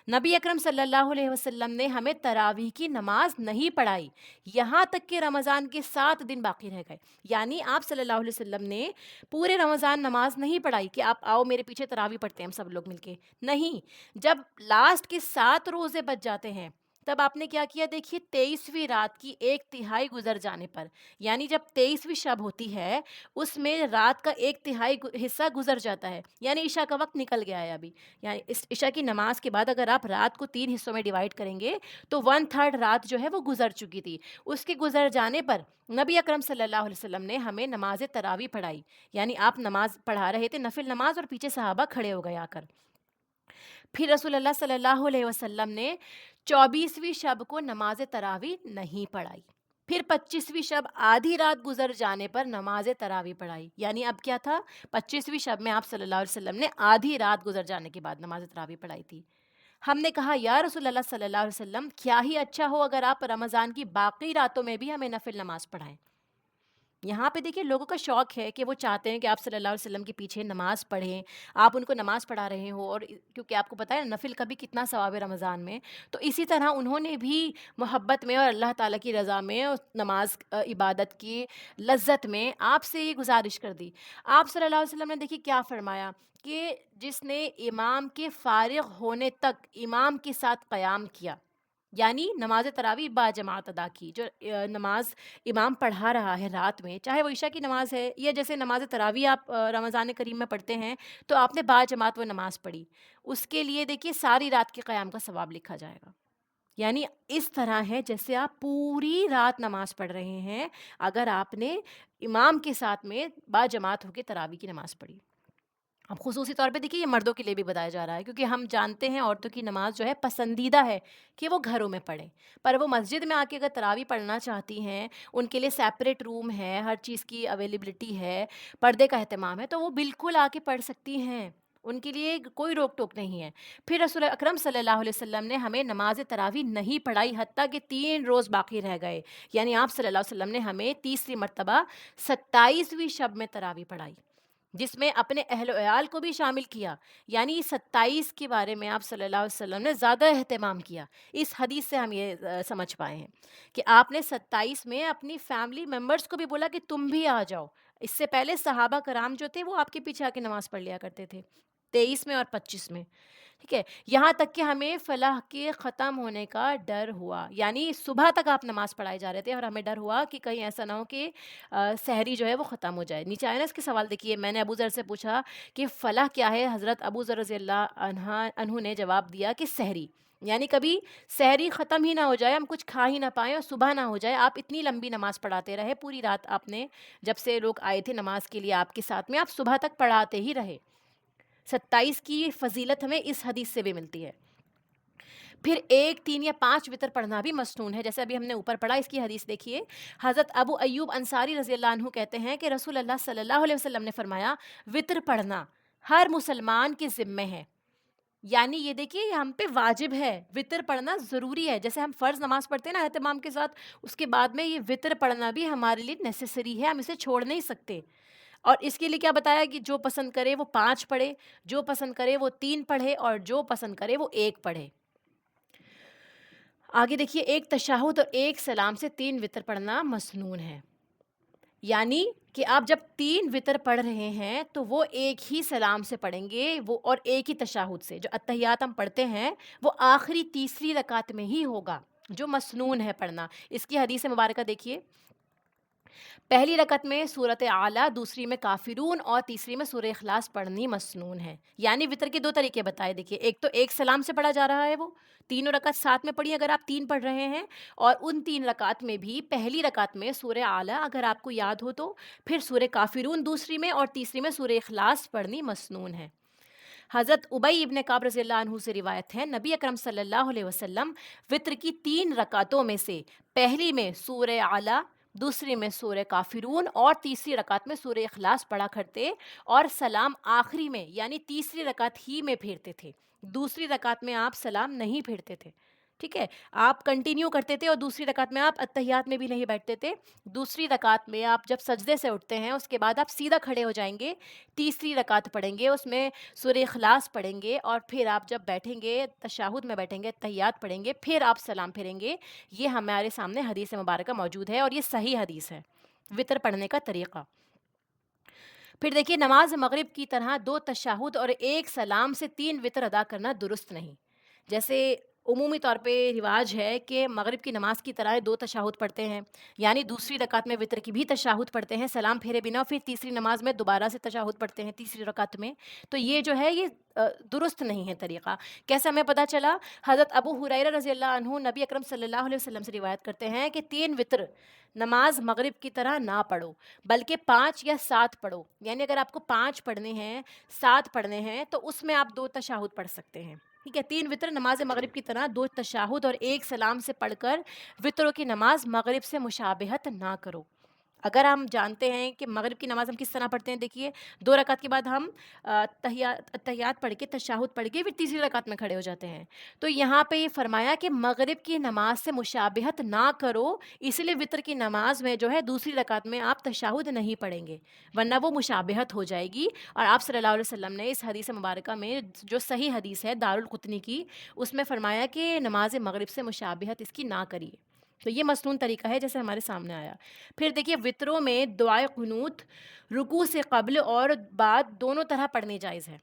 نبی اکرم صلی اللہ علیہ وسلم نے ہمیں تراویح کی نماز نہیں پڑھائی یہاں تک کہ رمضان کے 7 دن باقی رہ گئے، یعنی آپ صلی اللہ علیہ وسلم نے پورے رمضان نماز نہیں پڑھائی کہ آپ آؤ میرے پیچھے تراویح پڑھتے ہیں ہم سب لوگ مل کے، نہیں، جب لاسٹ کے 7 روزے بچ جاتے ہیں تب آپ نے کیا کیا، دیکھیے 23ویں رات کی 1/3 گزر جانے پر، یعنی جب 23ویں شب ہوتی ہے اس میں رات کا 1/3 حصہ گزر جاتا ہے، یعنی عشاء کا وقت نکل گیا ہے ابھی، یعنی اس عشاء کی نماز کے بعد اگر آپ رات کو 3 حصوں میں ڈیوائڈ کریں گے تو 1/3 رات جو ہے وہ گزر چکی تھی، اس کے گزر جانے پر نبی اکرم صلی اللہ علیہ وسلم نے ہمیں نماز تراویح پڑھائی، یعنی آپ نماز پڑھا رہے تھے نفل نماز، اور پیچھے صحابہ کھڑے ہو گئے آ کر۔ پھر رسول اللہ صلی اللہ علیہ وسلم نے 24ویں شب کو نماز تراویح نہیں پڑھائی، پھر 25ویں شب آدھی رات گزر جانے پر نماز تراویح پڑھائی، یعنی اب کیا تھا، 25ویں شب میں آپ صلی اللہ علیہ وسلم نے آدھی رات گزر جانے کے بعد نماز تراویح پڑھائی تھی۔ ہم نے کہا یا رسول اللہ صلی اللہ علیہ وسلم، کیا ہی اچھا ہو اگر آپ رمضان کی باقی راتوں میں بھی ہمیں نفل نماز پڑھائیں۔ یہاں پہ دیکھیے لوگوں کا شوق ہے کہ وہ چاہتے ہیں کہ آپ صلی اللہ علیہ وسلم کے پیچھے نماز پڑھیں، آپ ان کو نماز پڑھا رہے ہو، اور کیونکہ آپ کو پتہ ہے نفل کا بھی کتنا ثواب ہے رمضان میں، تو اسی طرح انہوں نے بھی محبت میں اور اللہ تعالیٰ کی رضا میں اور نماز عبادت کی لذت میں آپ سے یہ گزارش کر دی۔ آپ صلی اللہ علیہ وسلم نے دیکھیے کیا فرمایا کہ جس نے امام کے فارغ ہونے تک امام کے ساتھ قیام کیا، یعنی نماز تراویح با جماعت ادا کی، جو نماز امام پڑھا رہا ہے رات میں، چاہے وہ عشاء کی نماز ہے یا جیسے نماز تراویح آپ رمضان کریم میں پڑھتے ہیں تو آپ نے با جماعت وہ نماز پڑھی، اس کے لیے دیکھیے ساری رات کے قیام کا ثواب لکھا جائے گا، یعنی اس طرح ہے جیسے آپ پوری رات نماز پڑھ رہے ہیں اگر آپ نے امام کے ساتھ میں با جماعت ہو کے تراویح کی نماز پڑھی۔ اب خصوصی طور پہ دیکھیے یہ مردوں کے لیے بھی بتایا جا رہا ہے، کیونکہ ہم جانتے ہیں عورتوں کی نماز جو ہے پسندیدہ ہے کہ وہ گھروں میں پڑھیں، پر وہ مسجد میں آ کے اگر تراویح پڑھنا چاہتی ہیں، ان کے لیے سیپریٹ روم ہے، ہر چیز کی اویلیبلٹی ہے، پردے کا اہتمام ہے، تو وہ بالکل آ کے پڑھ سکتی ہیں، ان کے لیے کوئی روک ٹوک نہیں ہے۔ پھر رسول اکرم صلی اللہ علیہ وسلم نے ہمیں نماز تراویح نہیں پڑھائی حتیٰ کہ 3 روز باقی رہ گئے، یعنی آپ صلی اللہ علیہ وسلم نے ہمیں تیسری مرتبہ 27ویں شب میں تراویح پڑھائی، جس میں اپنے اہل و عیال کو بھی شامل کیا، یعنی 27 کے بارے میں آپ صلی اللہ علیہ وسلم نے زیادہ اہتمام کیا۔ اس حدیث سے ہم یہ سمجھ پائے ہیں کہ آپ نے 27 میں اپنی فیملی ممبرس کو بھی بولا کہ تم بھی آ جاؤ۔ اس سے پہلے صحابہ کرام جو تھے وہ آپ کے پیچھے آ کے نماز پڑھ لیا کرتے تھے، 23 میں اور 25 میں، ٹھیک ہے۔ یہاں تک کہ ہمیں فلاح کے ختم ہونے کا ڈر ہوا، یعنی صبح تک آپ نماز پڑھائے جا رہے تھے اور ہمیں ڈر ہوا کہ کہیں ایسا نہ ہو کہ سحری جو ہے وہ ختم ہو جائے۔ نیچے آئے نا اس کے سوال دیکھیے، میں نے ابو ذر سے پوچھا کہ فلاح کیا ہے، حضرت ابو ذر رضی اللہ عنہ نے جواب دیا کہ سحری، یعنی کبھی سحری ختم ہی نہ ہو جائے، ہم کچھ کھا ہی نہ پائیں اور صبح نہ ہو جائے، آپ اتنی لمبی نماز پڑھاتے رہے پوری رات، آپ نے جب سے لوگ آئے تھے نماز کے لیے آپ کے ساتھ میں، آپ صبح تک پڑھاتے ہی رہے۔ 27 کی فضیلت ہمیں اس حدیث سے بھی ملتی ہے۔ پھر 1، 3 یا 5 وتر پڑھنا بھی مسنون ہے، جیسے ابھی ہم نے اوپر پڑھا، اس کی حدیث دیکھیے۔ حضرت ابو ایوب انصاری رضی اللہ عنہ کہتے ہیں کہ رسول اللہ صلی اللہ علیہ وسلم نے فرمایا وتر پڑھنا ہر مسلمان کے ذمے ہے، یعنی یہ دیکھیے یہ ہم پہ واجب ہے، وتر پڑھنا ضروری ہے، جیسے ہم فرض نماز پڑھتے ہیں نا اہتمام کے ساتھ، اس کے بعد میں یہ وتر پڑھنا بھی ہمارے لیے نیسیسری ہے، ہم اسے چھوڑ نہیں سکتے۔ اور اس کے لیے کیا بتایا کہ جو پسند کرے وہ 5 پڑھے، جو پسند کرے وہ 3 پڑھے، اور جو پسند کرے وہ 1 پڑھے۔ آگے دیکھیے، 1 تشہد اور 1 سلام سے 3 وتر پڑھنا مسنون ہے، یعنی کہ آپ جب 3 وتر پڑھ رہے ہیں تو وہ 1 ہی سلام سے پڑھیں گے، وہ اور 1 ہی تشہد سے۔ جو اتحیات ہم پڑھتے ہیں وہ آخری تیسری رکعت میں ہی ہوگا، جو مسنون ہے پڑھنا۔ اس کی حدیث مبارکہ دیکھیے، پہلی رکعت میں سورۃ اعلیٰ، دوسری میں کافرون اور تیسری میں سورہ اخلاص پڑھنی مسنون ہے۔ یعنی وتر کے 2 طریقے بتائے، دیکھیے، ایک تو 1 سلام سے پڑھا جا رہا ہے، وہ تینوں رکعت ساتھ میں پڑھی اگر آپ 3 پڑھ رہے ہیں، اور ان 3 رکعت میں بھی پہلی رکعت میں سورہ اعلیٰ اگر آپ کو یاد ہو تو، پھر سورہ کافرون دوسری میں، اور تیسری میں سورہ اخلاص پڑھنی مسنون ہے۔ حضرت ابی ابن کعب رضی اللہ عنہ سے روایت ہے، نبی اکرم صلی اللہ علیہ وسلم وتر کی 3 رکعتوں میں سے پہلی میں سورہ اعلیٰ، دوسری میں سورہ کافرون اور تیسری رکعت میں سورہ اخلاص پڑھا کرتے، اور سلام آخری میں یعنی تیسری رکعت ہی میں پھیرتے تھے، دوسری رکعت میں آپ سلام نہیں پھیرتے تھے، ٹھیک ہے، آپ کنٹینیو کرتے تھے، اور دوسری رکعت میں آپ اتحیات میں بھی نہیں بیٹھتے تھے۔ دوسری رکعت میں آپ جب سجدے سے اٹھتے ہیں اس کے بعد آپ سیدھا کھڑے ہو جائیں گے، تیسری رکعت پڑھیں گے، اس میں سورہ اخلاص پڑھیں گے، اور پھر آپ جب بیٹھیں گے تشہد میں بیٹھیں گے، تحیات پڑھیں گے، پھر آپ سلام پھیریں گے۔ یہ ہمارے سامنے حدیث مبارکہ موجود ہے، اور یہ صحیح حدیث ہے وتر پڑھنے کا طریقہ۔ پھر دیکھیے، نماز مغرب کی طرح 2 تشہد اور 1 سلام سے 3 وتر ادا کرنا درست نہیں۔ جیسے عمومی طور پہ رواج ہے کہ مغرب کی نماز کی طرح 2 تشہد پڑھتے ہیں، یعنی دوسری رکعت میں وتر کی بھی تشہد پڑھتے ہیں سلام پھیرے بنا، پھر تیسری نماز میں دوبارہ سے تشہد پڑھتے ہیں تیسری رکعت میں، تو یہ جو ہے یہ درست نہیں ہے طریقہ۔ کیسے ہمیں پتہ چلا؟ حضرت ابو ہریرہ رضی اللہ عنہ نبی اکرم صلی اللہ علیہ وسلم سے روایت کرتے ہیں کہ 3 وتر نماز مغرب کی طرح نہ پڑھو، بلکہ 5 یا 7 پڑھو، یعنی اگر آپ کو 5 پڑھنے ہیں، 7 پڑھنے ہیں، تو اس میں آپ 2 تشہد پڑھ سکتے ہیں، ٹھیک ہے۔ 3 وتر نماز مغرب کی طرح 2 تشہد اور 1 سلام سے پڑھ کر وتروں کی نماز مغرب سے مشابہت نہ کرو۔ اگر ہم جانتے ہیں کہ مغرب کی نماز ہم کس طرح پڑھتے ہیں، دیکھیے 2 رکعت کے بعد ہم تحیات پڑھ کے تشہد پڑھ کے پھر تیسری رکعت میں کھڑے ہو جاتے ہیں، تو یہاں پہ یہ فرمایا کہ مغرب کی نماز سے مشابہت نہ کرو، اس لیے وتر کی نماز میں جو ہے دوسری رکعت میں آپ تشہد نہیں پڑھیں گے، ورنہ وہ مشابہت ہو جائے گی۔ اور آپ صلی اللہ علیہ وسلم نے اس حدیث مبارکہ میں جو صحیح حدیث ہے دارالقطنی کی، اس میں فرمایا کہ نماز مغرب سے مشابہت اس کی نہ کریے، تو یہ مسنون طریقہ ہے جیسے ہمارے سامنے آیا۔ پھر دیکھیے، وتروں میں دعائے قنوت رکوع سے قبل اور بعد دونوں طرح پڑھنی جائز ہے۔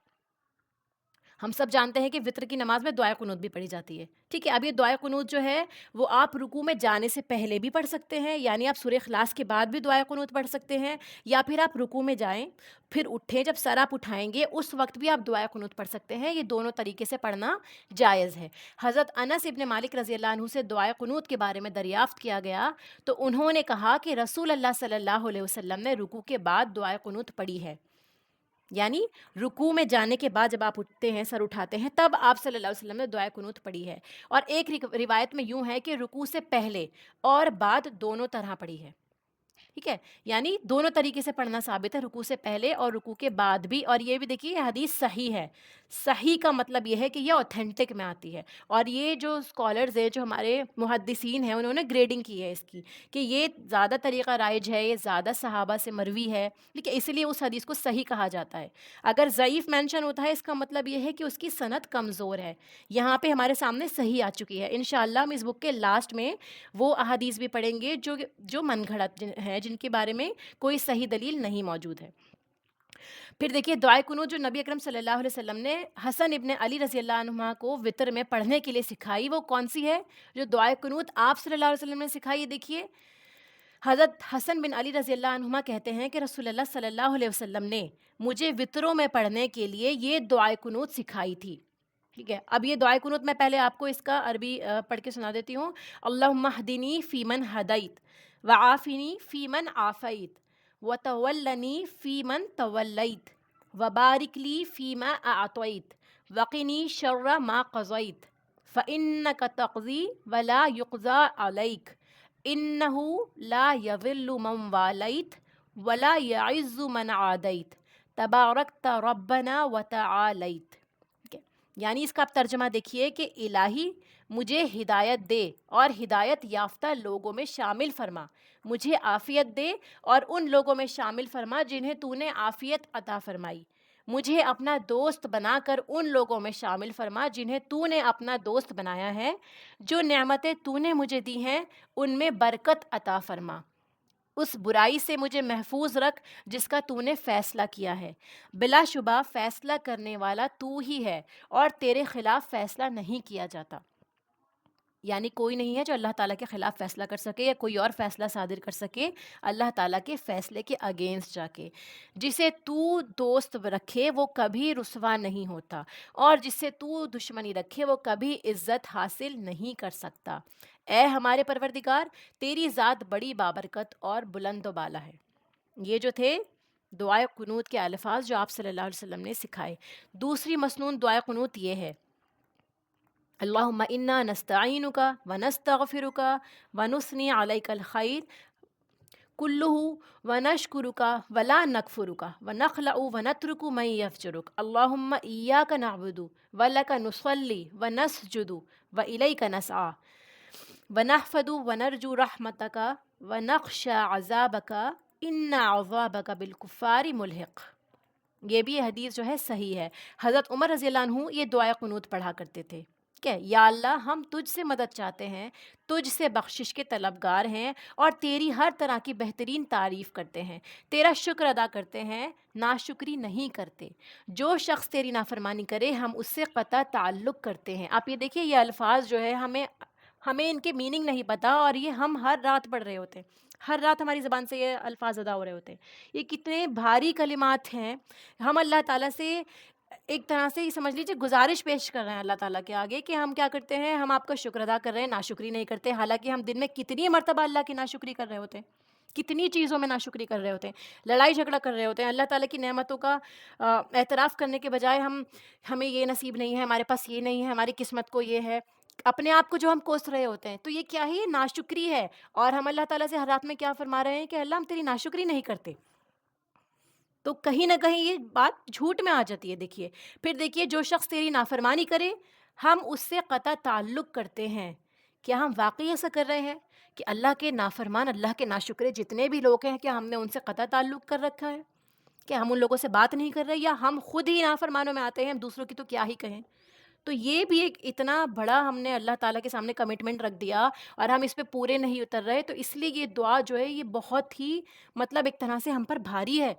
ہم سب جانتے ہیں کہ وتر کی نماز میں دعائے قنوت بھی پڑھی جاتی ہے، ٹھیک ہے۔ اب یہ دعائے قنوت جو ہے وہ آپ رکوع میں جانے سے پہلے بھی پڑھ سکتے ہیں، یعنی آپ سورہ اخلاص کے بعد بھی دعائے قنوت پڑھ سکتے ہیں، یا پھر آپ رکوع میں جائیں، پھر اٹھیں، جب سر آپ اٹھائیں گے اس وقت بھی آپ دعائے قنوت پڑھ سکتے ہیں، یہ دونوں طریقے سے پڑھنا جائز ہے۔ حضرت انس ابن مالک رضی اللہ عنہ سے دعائے قنوت کے بارے میں دریافت کیا گیا تو انہوں نے کہا کہ رسول اللہ صلی اللہ علیہ وسلم نے رکوع کے بعد دعائے قنوت پڑھی ہے، یعنی رکوع میں جانے کے بعد جب آپ اٹھتے ہیں، سر اٹھاتے ہیں، تب آپ صلی اللہ علیہ وسلم نے دعائے قنوت پڑھی ہے۔ اور ایک روایت میں یوں ہے کہ رکوع سے پہلے اور بعد دونوں طرح پڑھی ہے، ٹھیک ہے، یعنی دونوں طریقے سے پڑھنا ثابت ہے، رکوع سے پہلے اور رکوع کے بعد بھی. اور یہ بھی دیکھیے یہ حدیث صحیح ہے. صحیح کا مطلب یہ ہے کہ یہ اوتھینٹک میں آتی ہے. اور یہ جو اسکالرز ہیں، جو ہمارے محدثین ہیں، انہوں نے گریڈنگ کی ہے اس کی کہ یہ زیادہ طریقہ رائج ہے، یہ زیادہ صحابہ سے مروی ہے، ٹھیک ہے، اس لیے اس حدیث کو صحیح کہا جاتا ہے. اگر ضعیف مینشن ہوتا ہے، اس کا مطلب یہ ہے کہ اس کی سند کمزور ہے. یہاں پہ ہمارے سامنے صحیح آ چکی ہے. انشاءاللہ ہم اس بک کے لاسٹ میں وہ احادیث بھی پڑھیں گے جو من گھڑت ہیں، جن کے بارے میں کوئی صحیح دلیل نہیں موجود ہے. پھر دیکھیے دعائے قنوت جو نبی اکرم صلی اللہ علیہ وسلم نے حسن ابن علی رضی اللہ عنہما کو وطر میں پڑھنے کے لیے سکھائی، وہ کون سی ہے؟ جو دعائے قنوت آپ صلی اللہ علیہ وسلم نے سکھائی. دیکھیے حضرت حسن بن علی رضی اللہ عنہما کہتے ہیں کہ رسول اللہ صلی اللہ علیہ وسلم نے مجھے وطروں میں پڑھنے کے لیے یہ دعائے قنوت سکھائی تھی. ٹھیک ہے، اب یہ دعائے قنوت میں پہلے آپ کو اس کا عربی پڑھ کے سنا دیتی ہوں. اللہم اہدنی فیمن ہدیت وعافنی فیمن عافیت وتولنی فیمن تولیت وبارک لی فیما اعطیت وقنی شر ما قضیت فانک تقضی ولا یقضی علیک انہ لا یذل من والیت ولا یعز من عادیت تبارکت ربنا وتعالیت. یعنی اس کا آپ ترجمہ دیکھیے کہ الہی مجھے ہدایت دے اور ہدایت یافتہ لوگوں میں شامل فرما، مجھے عافیت دے اور ان لوگوں میں شامل فرما جنہیں تو نے عافیت عطا فرمائی، مجھے اپنا دوست بنا کر ان لوگوں میں شامل فرما جنہیں تو نے اپنا دوست بنایا ہے، جو نعمتیں تو نے مجھے دی ہیں ان میں برکت عطا فرما، اس برائی سے مجھے محفوظ رکھ جس کا تو نے فیصلہ کیا ہے، بلا شبہ فیصلہ کرنے والا تو ہی ہے اور تیرے خلاف فیصلہ نہیں کیا جاتا. یعنی کوئی نہیں ہے جو اللہ تعالیٰ کے خلاف فیصلہ کر سکے یا کوئی اور فیصلہ صادر کر سکے اللہ تعالیٰ کے فیصلے کے اگینسٹ جا کے. جسے تو دوست رکھے وہ کبھی رسوا نہیں ہوتا اور جس سے تو دشمنی رکھے وہ کبھی عزت حاصل نہیں کر سکتا. اے ہمارے پروردگار، تیری ذات بڑی بابرکت اور بلند و بالا ہے. یہ جو تھے دعائے قنوت کے الفاظ جو آپ صلی اللہ علیہ وسلم نے سکھائے. دوسری مسنون دعائے قنوت یہ ہے: اللہم انا نستعینک ونستغفرک ونثنی علیک الخیر کلہ ونشکرک ولا نکفرک ونخلع ونترک من یفجرک اللہم ایاک نعبد ولک نصلی ونسجد والیک نسعی ونحفد ونرجو رحمتک ونخشى عذابک ان عذابک بالکفار ملحق. یہ بھی حدیث جو ہے صحیح ہے. حضرت عمر رضی اللہ عنہ یہ دعائے قنوت پڑھا کرتے تھے کہ یا اللہ ہم تجھ سے مدد چاہتے ہیں، تجھ سے بخشش کے طلبگار ہیں اور تیری ہر طرح کی بہترین تعریف کرتے ہیں، تیرا شکر ادا کرتے ہیں، ناشکری نہیں کرتے. جو شخص تیری نافرمانی کرے ہم اس سے قطع تعلق کرتے ہیں. آپ یہ دیکھیے یہ الفاظ جو ہے ہمیں ان کے میننگ نہیں پتہ اور یہ ہم ہر رات پڑھ رہے ہوتے ہیں، ہر رات ہماری زبان سے یہ الفاظ ادا ہو رہے ہوتے ہیں. یہ کتنے بھاری کلمات ہیں. ہم اللہ تعالیٰ سے ایک طرح سے یہ سمجھ لیجیے گزارش پیش کر رہے ہیں اللہ تعالیٰ کے آگے کہ ہم کیا کرتے ہیں، ہم آپ کا شکر ادا کر رہے ہیں، ناشکری نہیں کرتے. حالانکہ ہم دن میں کتنی مرتبہ اللہ کی ناشکری کر رہے ہوتے ہیں، کتنی چیزوں میں ناشکری کر رہے ہوتے ہیں، لڑائی جھگڑا کر رہے ہوتے ہیں. اللہ تعالیٰ کی نعمتوں کا اعتراف کرنے کے بجائے ہمیں یہ نصیب نہیں ہے، ہمارے پاس یہ نہیں ہے، ہماری قسمت کو یہ ہے، اپنے آپ کو جو ہم کوس رہے ہوتے ہیں. تو یہ کیا ہے؟ یہ ناشکری ہے. اور ہم اللہ تعالیٰ سے ہر رات میں کیا فرما رہے ہیں کہ اللہ ہم تیری ناشکری نہیں کرتے. تو کہیں نہ کہیں یہ بات جھوٹ میں آ جاتی ہے. دیکھیے پھر دیکھیے جو شخص تیری نافرمانی کرے ہم اس سے قطع تعلق کرتے ہیں. کیا ہم واقعی ایسا کر رہے ہیں کہ اللہ کے نافرمان، اللہ کے ناشکرے جتنے بھی لوگ ہیں کیا ہم نے ان سے قطع تعلق کر رکھا ہے؟ کیا ہم ان لوگوں سے بات نہیں کر رہے، یا ہم خود ہی نافرمانوں میں آتے ہیں، ہم دوسروں کی تو کیا ہی کہیں. تو یہ بھی ایک اتنا بڑا ہم نے اللہ تعالیٰ کے سامنے کمٹمنٹ رکھ دیا اور ہم اس پہ پورے نہیں اتر رہے. تو اس لیے یہ دعا جو ہے یہ بہت ہی مطلب ایک طرح سے ہم پر بھاری ہے.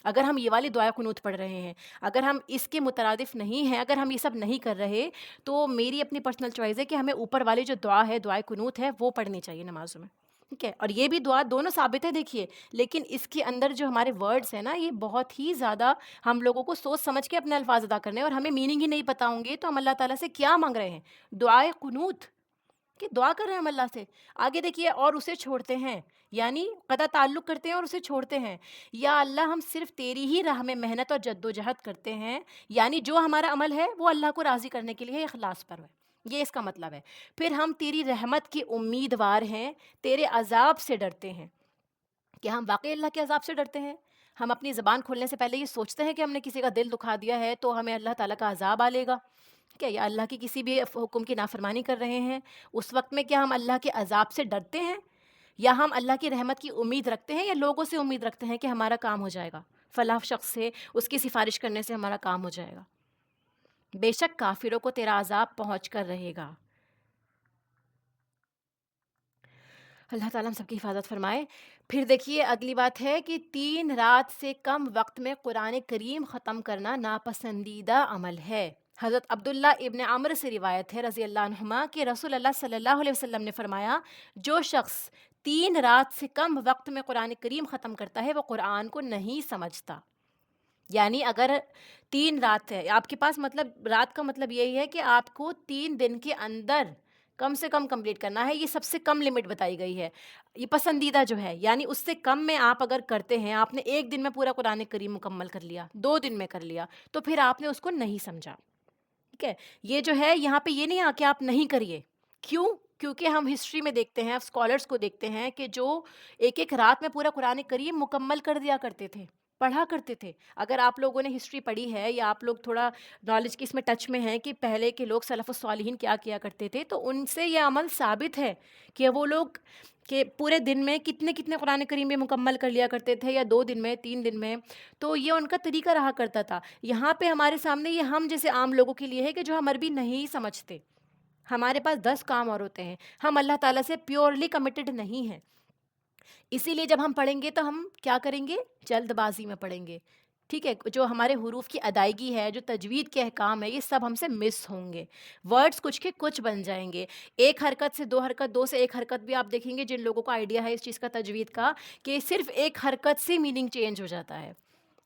اگر ہم یہ والی دعائے قنوت پڑھ رہے ہیں، اگر ہم اس کے مترادف نہیں ہیں، اگر ہم یہ سب نہیں کر رہے، تو میری اپنی پرسنل چوائس ہے کہ ہمیں اوپر والی جو دعا ہے دعائے قنوت ہے وہ پڑھنی چاہیے نمازوں میں. ٹھیک ہے، اور یہ بھی دعا دونوں ثابت ہے دیکھیے، لیکن اس کے اندر جو ہمارے ورڈز ہیں نا یہ بہت ہی زیادہ ہم لوگوں کو سوچ سمجھ کے اپنے الفاظ ادا کرنے ہیں، اور ہمیں میننگ ہی نہیں پتہ ہوں گے تو ہم اللہ تعالیٰ سے کیا مانگ رہے ہیں؟ دعائے قنوت کہ دعا کر رہے ہیں ہم اللہ سے. آگے دیکھیے اور اسے چھوڑتے ہیں، یعنی قطع تعلق کرتے ہیں اور اسے چھوڑتے ہیں. یا اللہ ہم صرف تیری ہی راہ میں محنت اور جد و جہد کرتے ہیں، یعنی جو ہمارا عمل ہے وہ اللہ کو راضی کرنے کے لیے اخلاص پر ہے، یہ اس کا مطلب ہے. پھر ہم تیری رحمت کی امیدوار ہیں، تیرے عذاب سے ڈرتے ہیں. کہ ہم واقعی اللہ کے عذاب سے ڈرتے ہیں؟ ہم اپنی زبان کھولنے سے پہلے یہ سوچتے ہیں کہ ہم نے کسی کا دل دکھا دیا ہے تو ہمیں اللہ تعالیٰ کا عذاب آ لے گا کیا، یا اللہ کی کسی بھی حکم کی نافرمانی کر رہے ہیں، اس وقت میں کیا ہم اللہ کے عذاب سے ڈرتے ہیں، یا ہم اللہ کی رحمت کی امید رکھتے ہیں، یا لوگوں سے امید رکھتے ہیں کہ ہمارا کام ہو جائے گا، فلاں شخص سے اس کی سفارش کرنے سے ہمارا کام ہو جائے گا؟ بے شک کافروں کو تیرا عذاب پہنچ کر رہے گا۔ اللہ تعالیٰ ہم سب کی حفاظت فرمائے۔ پھر دیکھیے اگلی بات ہے کہ 3 رات سے کم وقت میں قرآن کریم ختم کرنا ناپسندیدہ عمل ہے۔ حضرت عبداللہ ابن عمر سے روایت ہے رضی اللہ عنہما کہ رسول اللہ صلی اللہ علیہ وسلم نے فرمایا، جو شخص 3 رات سے کم وقت میں قرآن کریم ختم کرتا ہے وہ قرآن کو نہیں سمجھتا۔ یعنی اگر 3 رات ہے آپ کے پاس، مطلب رات کا مطلب یہی ہے کہ آپ کو 3 دن کے اندر کم سے کم کمپلیٹ کرنا ہے، یہ سب سے کم لمٹ بتائی گئی ہے، یہ پسندیدہ جو ہے، یعنی اس سے کم میں آپ اگر کرتے ہیں، آپ نے 1 دن میں پورا قرآن کریم مکمل کر لیا، 2 دن میں کر لیا، تو پھر آپ نے اس کو نہیں سمجھا، ٹھیک ہے؟ یہ جو ہے یہاں پہ یہ نہیں کہ آپ نہیں کریے، کیوں؟ کیونکہ ہم ہسٹری میں دیکھتے ہیں، اسکالرس کو دیکھتے ہیں کہ جو ایک ایک رات میں پورا قرآن کریم مکمل کر دیا کرتے تھے، پڑھا کرتے تھے۔ اگر آپ لوگوں نے ہسٹری پڑھی ہے یا آپ لوگ تھوڑا نالج کی اس میں ٹچ میں ہیں کہ پہلے کے لوگ سلف الصالحین کیا کیا کرتے تھے، تو ان سے یہ عمل ثابت ہے کہ وہ لوگ کہ پورے دن میں کتنے کتنے قرآن کریم بھی مکمل کر لیا کرتے تھے، یا 2 دن میں، 3 دن میں، تو یہ ان کا طریقہ رہا کرتا تھا۔ یہاں پہ ہمارے سامنے یہ ہم جیسے عام لوگوں کے لیے ہے کہ جو ہم عربی نہیں سمجھتے، ہمارے پاس 10 کام اور ہوتے ہیں، ہم اللہ تعالیٰ سے پیورلی کمیٹڈ نہیں ہیں، اسی لیے جب ہم پڑھیں گے تو ہم کیا کریں گے؟ جلد بازی میں پڑھیں گے، ٹھیک ہے؟ جو ہمارے حروف کی ادائیگی ہے، جو تجوید کے احکام ہے، یہ سب ہم سے مس ہوں گے، ورڈز کچھ کے کچھ بن جائیں گے، ایک حرکت سے 2 حرکت، 2 سے 1 حرکت بھی آپ دیکھیں گے جن لوگوں کو آئیڈیا ہے اس چیز کا تجوید کا کہ صرف ایک حرکت سے میننگ چینج ہو جاتا ہے،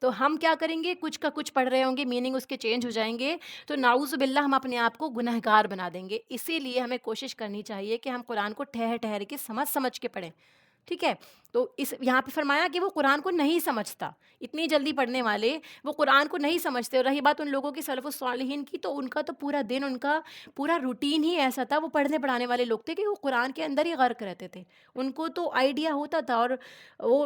تو ہم کیا کریں گے؟ کچھ کا کچھ پڑھ رہے ہوں گے، میننگ اس کے چینج ہو جائیں گے، تو نعوذ باللہ ہم اپنے آپ کو گنہگار بنا دیں گے۔ اسی لیے ہمیں کوشش کرنی چاہیے کہ ہم قرآن کو ٹھہر ٹھہر کے سمجھ سمجھ کے پڑھیں، ٹھیک ہے؟ تو اس یہاں پہ فرمایا کہ وہ قرآن کو نہیں سمجھتا، اتنی جلدی پڑھنے والے وہ قرآن کو نہیں سمجھتے، اور رہی بات ان لوگوں کی سلف الصالحین کی، تو ان کا تو پورا دن، ان کا پورا روٹین ہی ایسا تھا، وہ پڑھنے پڑھانے والے لوگ تھے کہ وہ قرآن کے اندر ہی غرق رہتے تھے، ان کو تو آئیڈیا ہوتا تھا، اور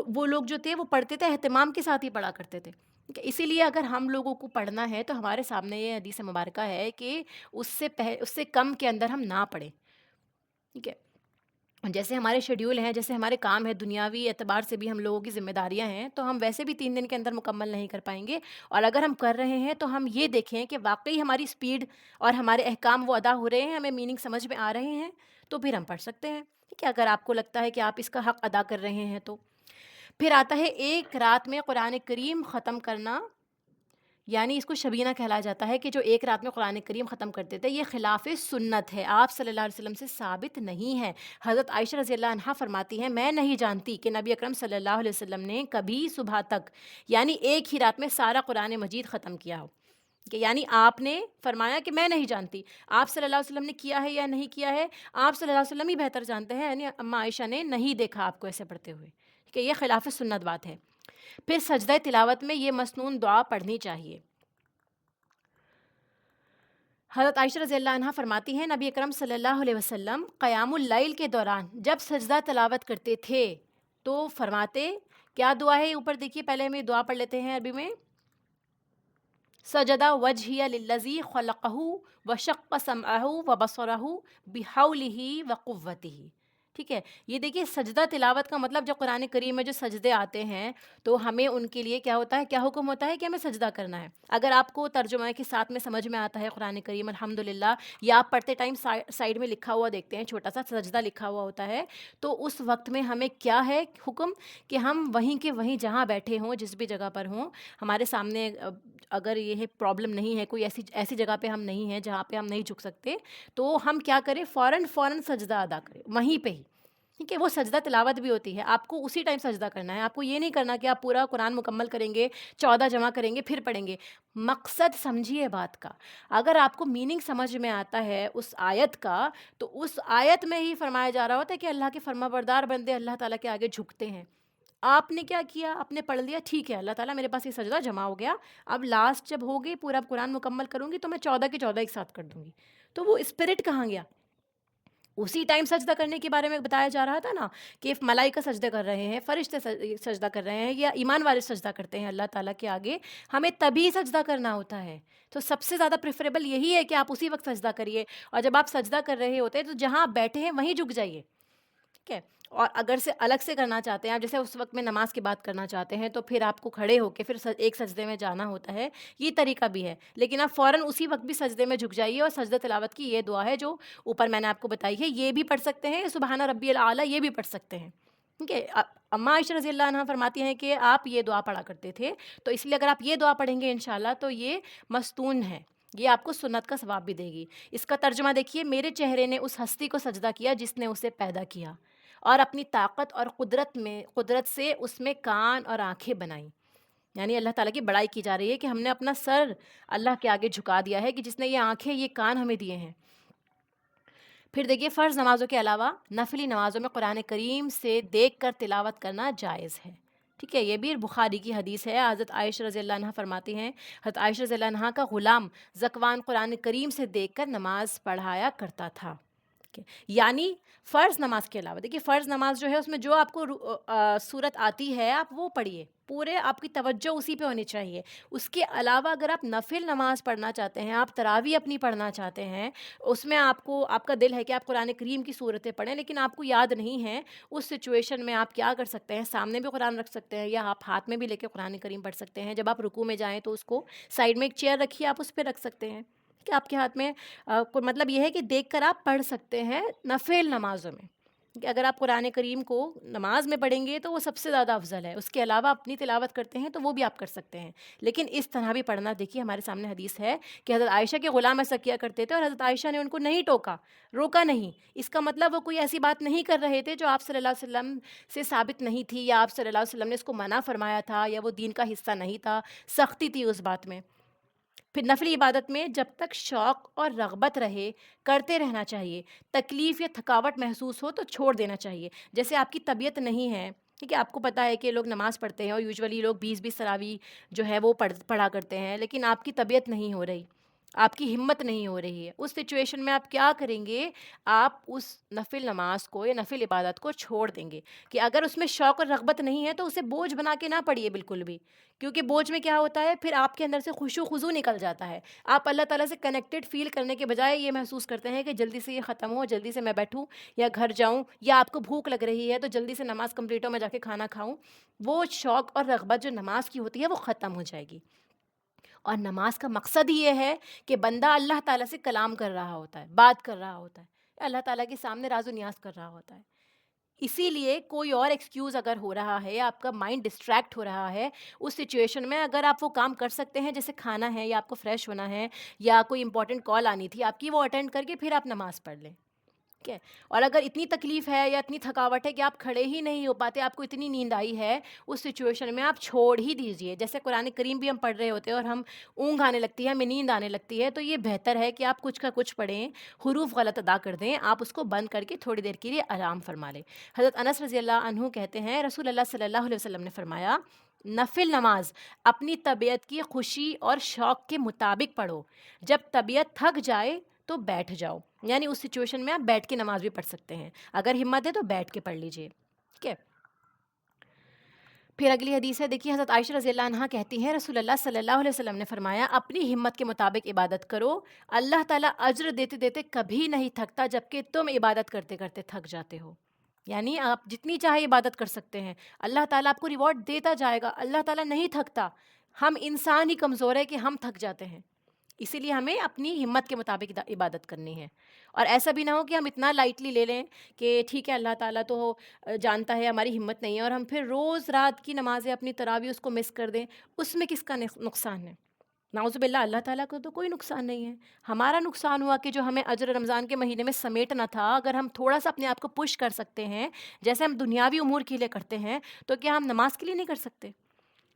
وہ لوگ جو تھے وہ پڑھتے تھے، اہتمام کے ساتھ ہی پڑھا کرتے تھے۔ اسی لیے اگر ہم لوگوں کو پڑھنا ہے تو ہمارے سامنے یہ حدیث مبارکہ ہے کہ اس سے کم کے اندر ہم نہ پڑھیں، ٹھیک ہے؟ جیسے ہمارے شیڈیول ہیں، جیسے ہمارے کام ہے، دنیاوی اعتبار سے بھی ہم لوگوں کی ذمہ داریاں ہیں، تو ہم ویسے بھی 3 دن کے اندر مکمل نہیں کر پائیں گے، اور اگر ہم کر رہے ہیں تو ہم یہ دیکھیں کہ واقعی ہماری سپیڈ اور ہمارے احکام وہ ادا ہو رہے ہیں، ہمیں میننگ سمجھ میں آ رہے ہیں، تو پھر ہم پڑھ سکتے ہیں، ٹھیک ہے؟ اگر آپ کو لگتا ہے کہ آپ اس کا حق ادا کر رہے ہیں تو۔ پھر آتا ہے ایک رات میں قرآن کریم ختم کرنا، یعنی اس کو شبینہ کہلایا جاتا ہے کہ جو ایک رات میں قرآن کریم ختم کرتے تھے، یہ خلاف سنت ہے، آپ صلی اللہ علیہ وسلم سے ثابت نہیں ہے۔ حضرت عائشہ رضی اللہ عنہا فرماتی ہیں، میں نہیں جانتی کہ نبی اکرم صلی اللہ علیہ وسلم نے کبھی صبح تک، یعنی ایک ہی رات میں سارا قرآن مجید ختم کیا ہو، کہ یعنی آپ نے فرمایا کہ میں نہیں جانتی، آپ صلی اللہ علیہ وسلم نے کیا ہے یا نہیں کیا ہے، آپ صلی اللہ علیہ وسلم ہی بہتر جانتے ہیں، یعنی اماں عائشہ نے نہیں دیکھا آپ کو ایسے پڑھتے ہوئے، کہ یہ خلاف سنت بات ہے۔ پھر سجدہ تلاوت میں یہ مسنون دعا پڑھنی چاہیے۔ حضرت عائشہ رضی اللہ عنہا فرماتی ہیں، نبی اکرم صلی اللہ علیہ وسلم قیام اللیل کے دوران جب سجدہ تلاوت کرتے تھے تو فرماتے، کیا دعا ہے اوپر دیکھیے، پہلے ہم یہ دعا پڑھ لیتے ہیں عربی میں، سجدہ وجہی للذی خلقہ وشق سمعہ وبصرہ بحولہ وقوتہ، ٹھیک ہے؟ یہ دیکھیے سجدہ تلاوت کا مطلب جو قرآن کریم میں جو سجدے آتے ہیں تو ہمیں ان کے لیے کیا ہوتا ہے، کیا حکم ہوتا ہے کہ ہمیں سجدہ کرنا ہے۔ اگر آپ کو ترجمہ کے ساتھ میں سمجھ میں آتا ہے قرآن کریم الحمدللہ، یا آپ پڑھتے ٹائم سائڈ میں لکھا ہوا دیکھتے ہیں، چھوٹا سا سجدہ لکھا ہوا ہوتا ہے، تو اس وقت میں ہمیں کیا ہے حکم کہ ہم وہیں کے وہیں جہاں بیٹھے ہوں، جس بھی جگہ پر ہوں، ہمارے سامنے اگر یہ پرابلم نہیں ہے، کوئی ایسی جگہ پہ ہم نہیں ہیں جہاں پہ ہم نہیں جھک سکتے، تو ہم کیا کریں، فوراً سجدہ ادا کریں وہیں پہ ہی، ٹھیک ہے؟ وہ سجدہ تلاوت بھی ہوتی ہے، آپ کو اسی ٹائم سجدہ کرنا ہے، آپ کو یہ نہیں کرنا کہ آپ پورا قرآن مکمل کریں گے، 14 جمع کریں گے پھر پڑھیں گے۔ مقصد سمجھیے بات کا، اگر آپ کو میننگ سمجھ میں آتا ہے اس آیت کا، تو اس آیت میں ہی فرمایا جا رہا ہوتا ہے کہ اللہ کے فرما بردار بندے اللہ تعالیٰ کے آگے جھکتے ہیں۔ آپ نے کیا کیا، آپ نے پڑھ لیا، ٹھیک ہے اللہ تعالیٰ میرے پاس یہ سجدہ جمع ہو گیا، اب لاسٹ جب ہوگی پورا قرآن مکمل کروں گی تو میں 14 کے 14 ایک ساتھ کر دوں گی، تو وہ اسپرٹ کہاں گیا؟ اسی ٹائم سجدہ کرنے کے بارے میں بتایا جا رہا تھا نا کہ ملائکہ سجدہ کر رہے ہیں، فرشتے سجدہ کر رہے ہیں، یا ایمان والے سجدہ کرتے ہیں اللہ تعالیٰ کے آگے، ہمیں تبھی سجدہ کرنا ہوتا ہے۔ تو سب سے زیادہ پریفریبل یہی ہے کہ آپ اسی وقت سجدہ کریے، اور جب آپ سجدہ کر رہے ہوتے ہیں تو جہاں آپ بیٹھے ہیں وہیں جھک جائیے، ٹھیک ہے؟ اور اگر سے الگ سے کرنا چاہتے ہیں آپ، جیسے اس وقت میں نماز کی بات کرنا چاہتے ہیں، تو پھر آپ کو کھڑے ہو کے پھر ایک سجدے میں جانا ہوتا ہے، یہ طریقہ بھی ہے، لیکن آپ فوراً اسی وقت بھی سجدے میں جھک جائیے، اور سجدہ تلاوت کی یہ دعا ہے جو اوپر میں نے آپ کو بتائی ہے، یہ بھی پڑھ سکتے ہیں، سبحان ربی الاعلیٰ یہ بھی پڑھ سکتے ہیں، ٹھیک ہے؟ اماں عائشہ رضی اللہ عنہ فرماتی ہیں کہ آپ یہ دعا پڑھا کرتے تھے، تو اس لیے اگر آپ یہ دعا پڑھیں گے انشاءاللہ تو یہ مستون ہے، یہ آپ کو سنت کا ثواب بھی دے گی۔ اس کا ترجمہ دیکھیے، میرے چہرے نے اس ہستی کو سجدہ کیا جس نے اسے پیدا کیا، اور اپنی طاقت اور قدرت سے اس میں کان اور آنکھیں بنائیں۔ یعنی اللہ تعالیٰ کی بڑائی کی جا رہی ہے کہ ہم نے اپنا سر اللہ کے آگے جھکا دیا ہے کہ جس نے یہ آنکھیں یہ کان ہمیں دیے ہیں۔ پھر دیکھیے، فرض نمازوں کے علاوہ نفلی نمازوں میں قرآن کریم سے دیکھ کر تلاوت کرنا جائز ہے، ٹھیک ہے؟ یہ بھی بخاری کی حدیث ہے، حضرت عائشہ رضی اللہ عنہ فرماتی ہیں، حضرت عائشہ رضی اللہ عنہ کا غلام ذکوان قرآن کریم سے دیکھ کر نماز پڑھایا کرتا تھا۔ یعنی فرض نماز کے علاوہ دیکھیے، فرض نماز جو ہے اس میں جو آپ کو صورت آتی ہے آپ وہ پڑھیے، پورے آپ کی توجہ اسی پہ ہونی چاہیے۔ اس کے علاوہ اگر آپ نفل نماز پڑھنا چاہتے ہیں، آپ تراویح اپنی پڑھنا چاہتے ہیں، اس میں آپ کا دل ہے کہ آپ قرآن کریم کی صورتیں پڑھیں لیکن آپ کو یاد نہیں ہے، اس سچویشن میں آپ کیا کر سکتے ہیں، سامنے بھی قرآن رکھ سکتے ہیں، یا آپ ہاتھ میں بھی لے کے قرآن کریم پڑھ سکتے ہیں۔ جب آپ رکوع میں جائیں تو اس کو سائڈ میں ایک چیئر رکھیے، آپ اس پہ رکھ سکتے ہیں کہ آپ کے ہاتھ میں مطلب یہ ہے کہ دیکھ کر آپ پڑھ سکتے ہیں نفل نمازوں میں، کہ اگر آپ قرآن کریم کو نماز میں پڑھیں گے تو وہ سب سے زیادہ افضل ہے، اس کے علاوہ اپنی تلاوت کرتے ہیں تو وہ بھی آپ کر سکتے ہیں، لیکن اس طرح بھی پڑھنا۔ دیکھیے ہمارے سامنے حدیث ہے کہ حضرت عائشہ کے غلام ایسا کیا کرتے تھے، اور حضرت عائشہ نے ان کو نہیں ٹوکا، روکا نہیں، اس کا مطلب وہ کوئی ایسی بات نہیں کر رہے تھے جو آپ صلی اللہ علیہ وسلم سے ثابت نہیں تھی، یا آپ صلی اللہ علیہ وسلم نے اس کو منع فرمایا تھا، یا وہ دین کا حصہ نہیں تھا، سختی تھی اس بات میں۔ پھر نفلی عبادت میں جب تک شوق اور رغبت رہے کرتے رہنا چاہیے، تکلیف یا تھکاوٹ محسوس ہو تو چھوڑ دینا چاہیے۔ جیسے آپ کی طبیعت نہیں ہے، ٹھیک ہے، آپ کو پتہ ہے کہ لوگ نماز پڑھتے ہیں اور یوزولی لوگ 20 تراویح جو ہے وہ پڑھا کرتے ہیں، لیکن آپ کی طبیعت نہیں ہو رہی، آپ کی ہمت نہیں ہو رہی ہے، اس سچویشن میں آپ کیا کریں گے؟ آپ اس نفل نماز کو یا نفل عبادت کو چھوڑ دیں گے، کہ اگر اس میں شوق اور رغبت نہیں ہے تو اسے بوجھ بنا کے نہ پڑھیے بالکل بھی، کیونکہ بوجھ میں کیا ہوتا ہے، پھر آپ کے اندر سے خشوع و خضوع نکل جاتا ہے، آپ اللہ تعالیٰ سے کنیکٹڈ فیل کرنے کے بجائے یہ محسوس کرتے ہیں کہ جلدی سے یہ ختم ہو، جلدی سے میں بیٹھوں یا گھر جاؤں، یا آپ کو بھوک لگ رہی ہے تو جلدی سے نماز کمپلیٹ ہو میں جا کے کھانا کھاؤں، وہ شوق اور رغبت جو نماز کی ہوتی ہے وہ ختم ہو جائے گی۔ اور نماز کا مقصد یہ ہے کہ بندہ اللہ تعالیٰ سے کلام کر رہا ہوتا ہے، بات کر رہا ہوتا ہے، اللہ تعالیٰ کے سامنے راز و نیاز کر رہا ہوتا ہے۔ اسی لیے کوئی اور ایکسکیوز اگر ہو رہا ہے، آپ کا مائنڈ ڈسٹریکٹ ہو رہا ہے، اس سچویشن میں اگر آپ وہ کام کر سکتے ہیں، جیسے کھانا ہے یا آپ کو فریش ہونا ہے یا کوئی امپورٹنٹ کال آنی تھی آپ کی، وہ اٹینڈ کر کے پھر آپ نماز پڑھ لیں، ٹھیک ہے؟ اور اگر اتنی تکلیف ہے یا اتنی تھکاوٹ ہے کہ آپ کھڑے ہی نہیں ہو پاتے، آپ کو اتنی نیند آئی ہے، اس سچویشن میں آپ چھوڑ ہی دیجئے۔ جیسے قرآن کریم بھی ہم پڑھ رہے ہوتے ہیں اور ہم اونگ آنے لگتی ہے، ہمیں نیند آنے لگتی ہے، تو یہ بہتر ہے کہ آپ کچھ کا کچھ پڑھیں، حروف غلط ادا کر دیں، آپ اس کو بند کر کے تھوڑی دیر کے لیے آرام فرما لیں۔ حضرت انس رضی اللہ عنہ کہتے ہیں، رسول اللہ صلی اللہ علیہ وسلم نے فرمایا، نفل نماز اپنی طبیعت کی خوشی اور شوق کے مطابق پڑھو، جب طبیعت تھک جائے تو بیٹھ جاؤ، یعنی اس سچویشن میں آپ بیٹھ کے نماز بھی پڑھ سکتے ہیں، اگر ہمت ہے تو بیٹھ کے پڑھ لیجئے، ٹھیک ہے؟ پھر اگلی حدیث ہے، دیکھیے حضرت عائشہ رضی اللہ عنہا کہتی ہیں، رسول اللہ صلی اللہ علیہ وسلم نے فرمایا، اپنی ہمت کے مطابق عبادت کرو، اللہ تعالیٰ اجر دیتے دیتے کبھی نہیں تھکتا جبکہ تم عبادت کرتے کرتے تھک جاتے ہو۔ یعنی آپ جتنی چاہے عبادت کر سکتے ہیں، اللہ تعالیٰ آپ کو ریوارڈ دیتا جائے گا، اللہ تعالیٰ نہیں تھکتا، ہم انسان ہی کمزور ہے کہ ہم تھک جاتے ہیں، اسی لیے ہمیں اپنی ہمت کے مطابق عبادت کرنی ہے۔ اور ایسا بھی نہ ہو کہ ہم اتنا لائٹلی لے لیں کہ ٹھیک ہے اللہ تعالیٰ تو جانتا ہے ہماری ہمت نہیں ہے، اور ہم پھر روز رات کی نمازیں اپنی تراویح اس کو مس کر دیں، اس میں کس کا نقصان ہے؟ نعوذ باللہ، اللہ تعالیٰ کو تو کوئی نقصان نہیں ہے، ہمارا نقصان ہوا کہ جو ہمیں اجر رمضان کے مہینے میں سمیٹنا تھا، اگر ہم تھوڑا سا اپنے آپ کو پش کر سکتے ہیں، جیسے ہم دنیاوی امور کے لیے کرتے ہیں، تو کیا ہم نماز کے لیے نہیں کر سکتے؟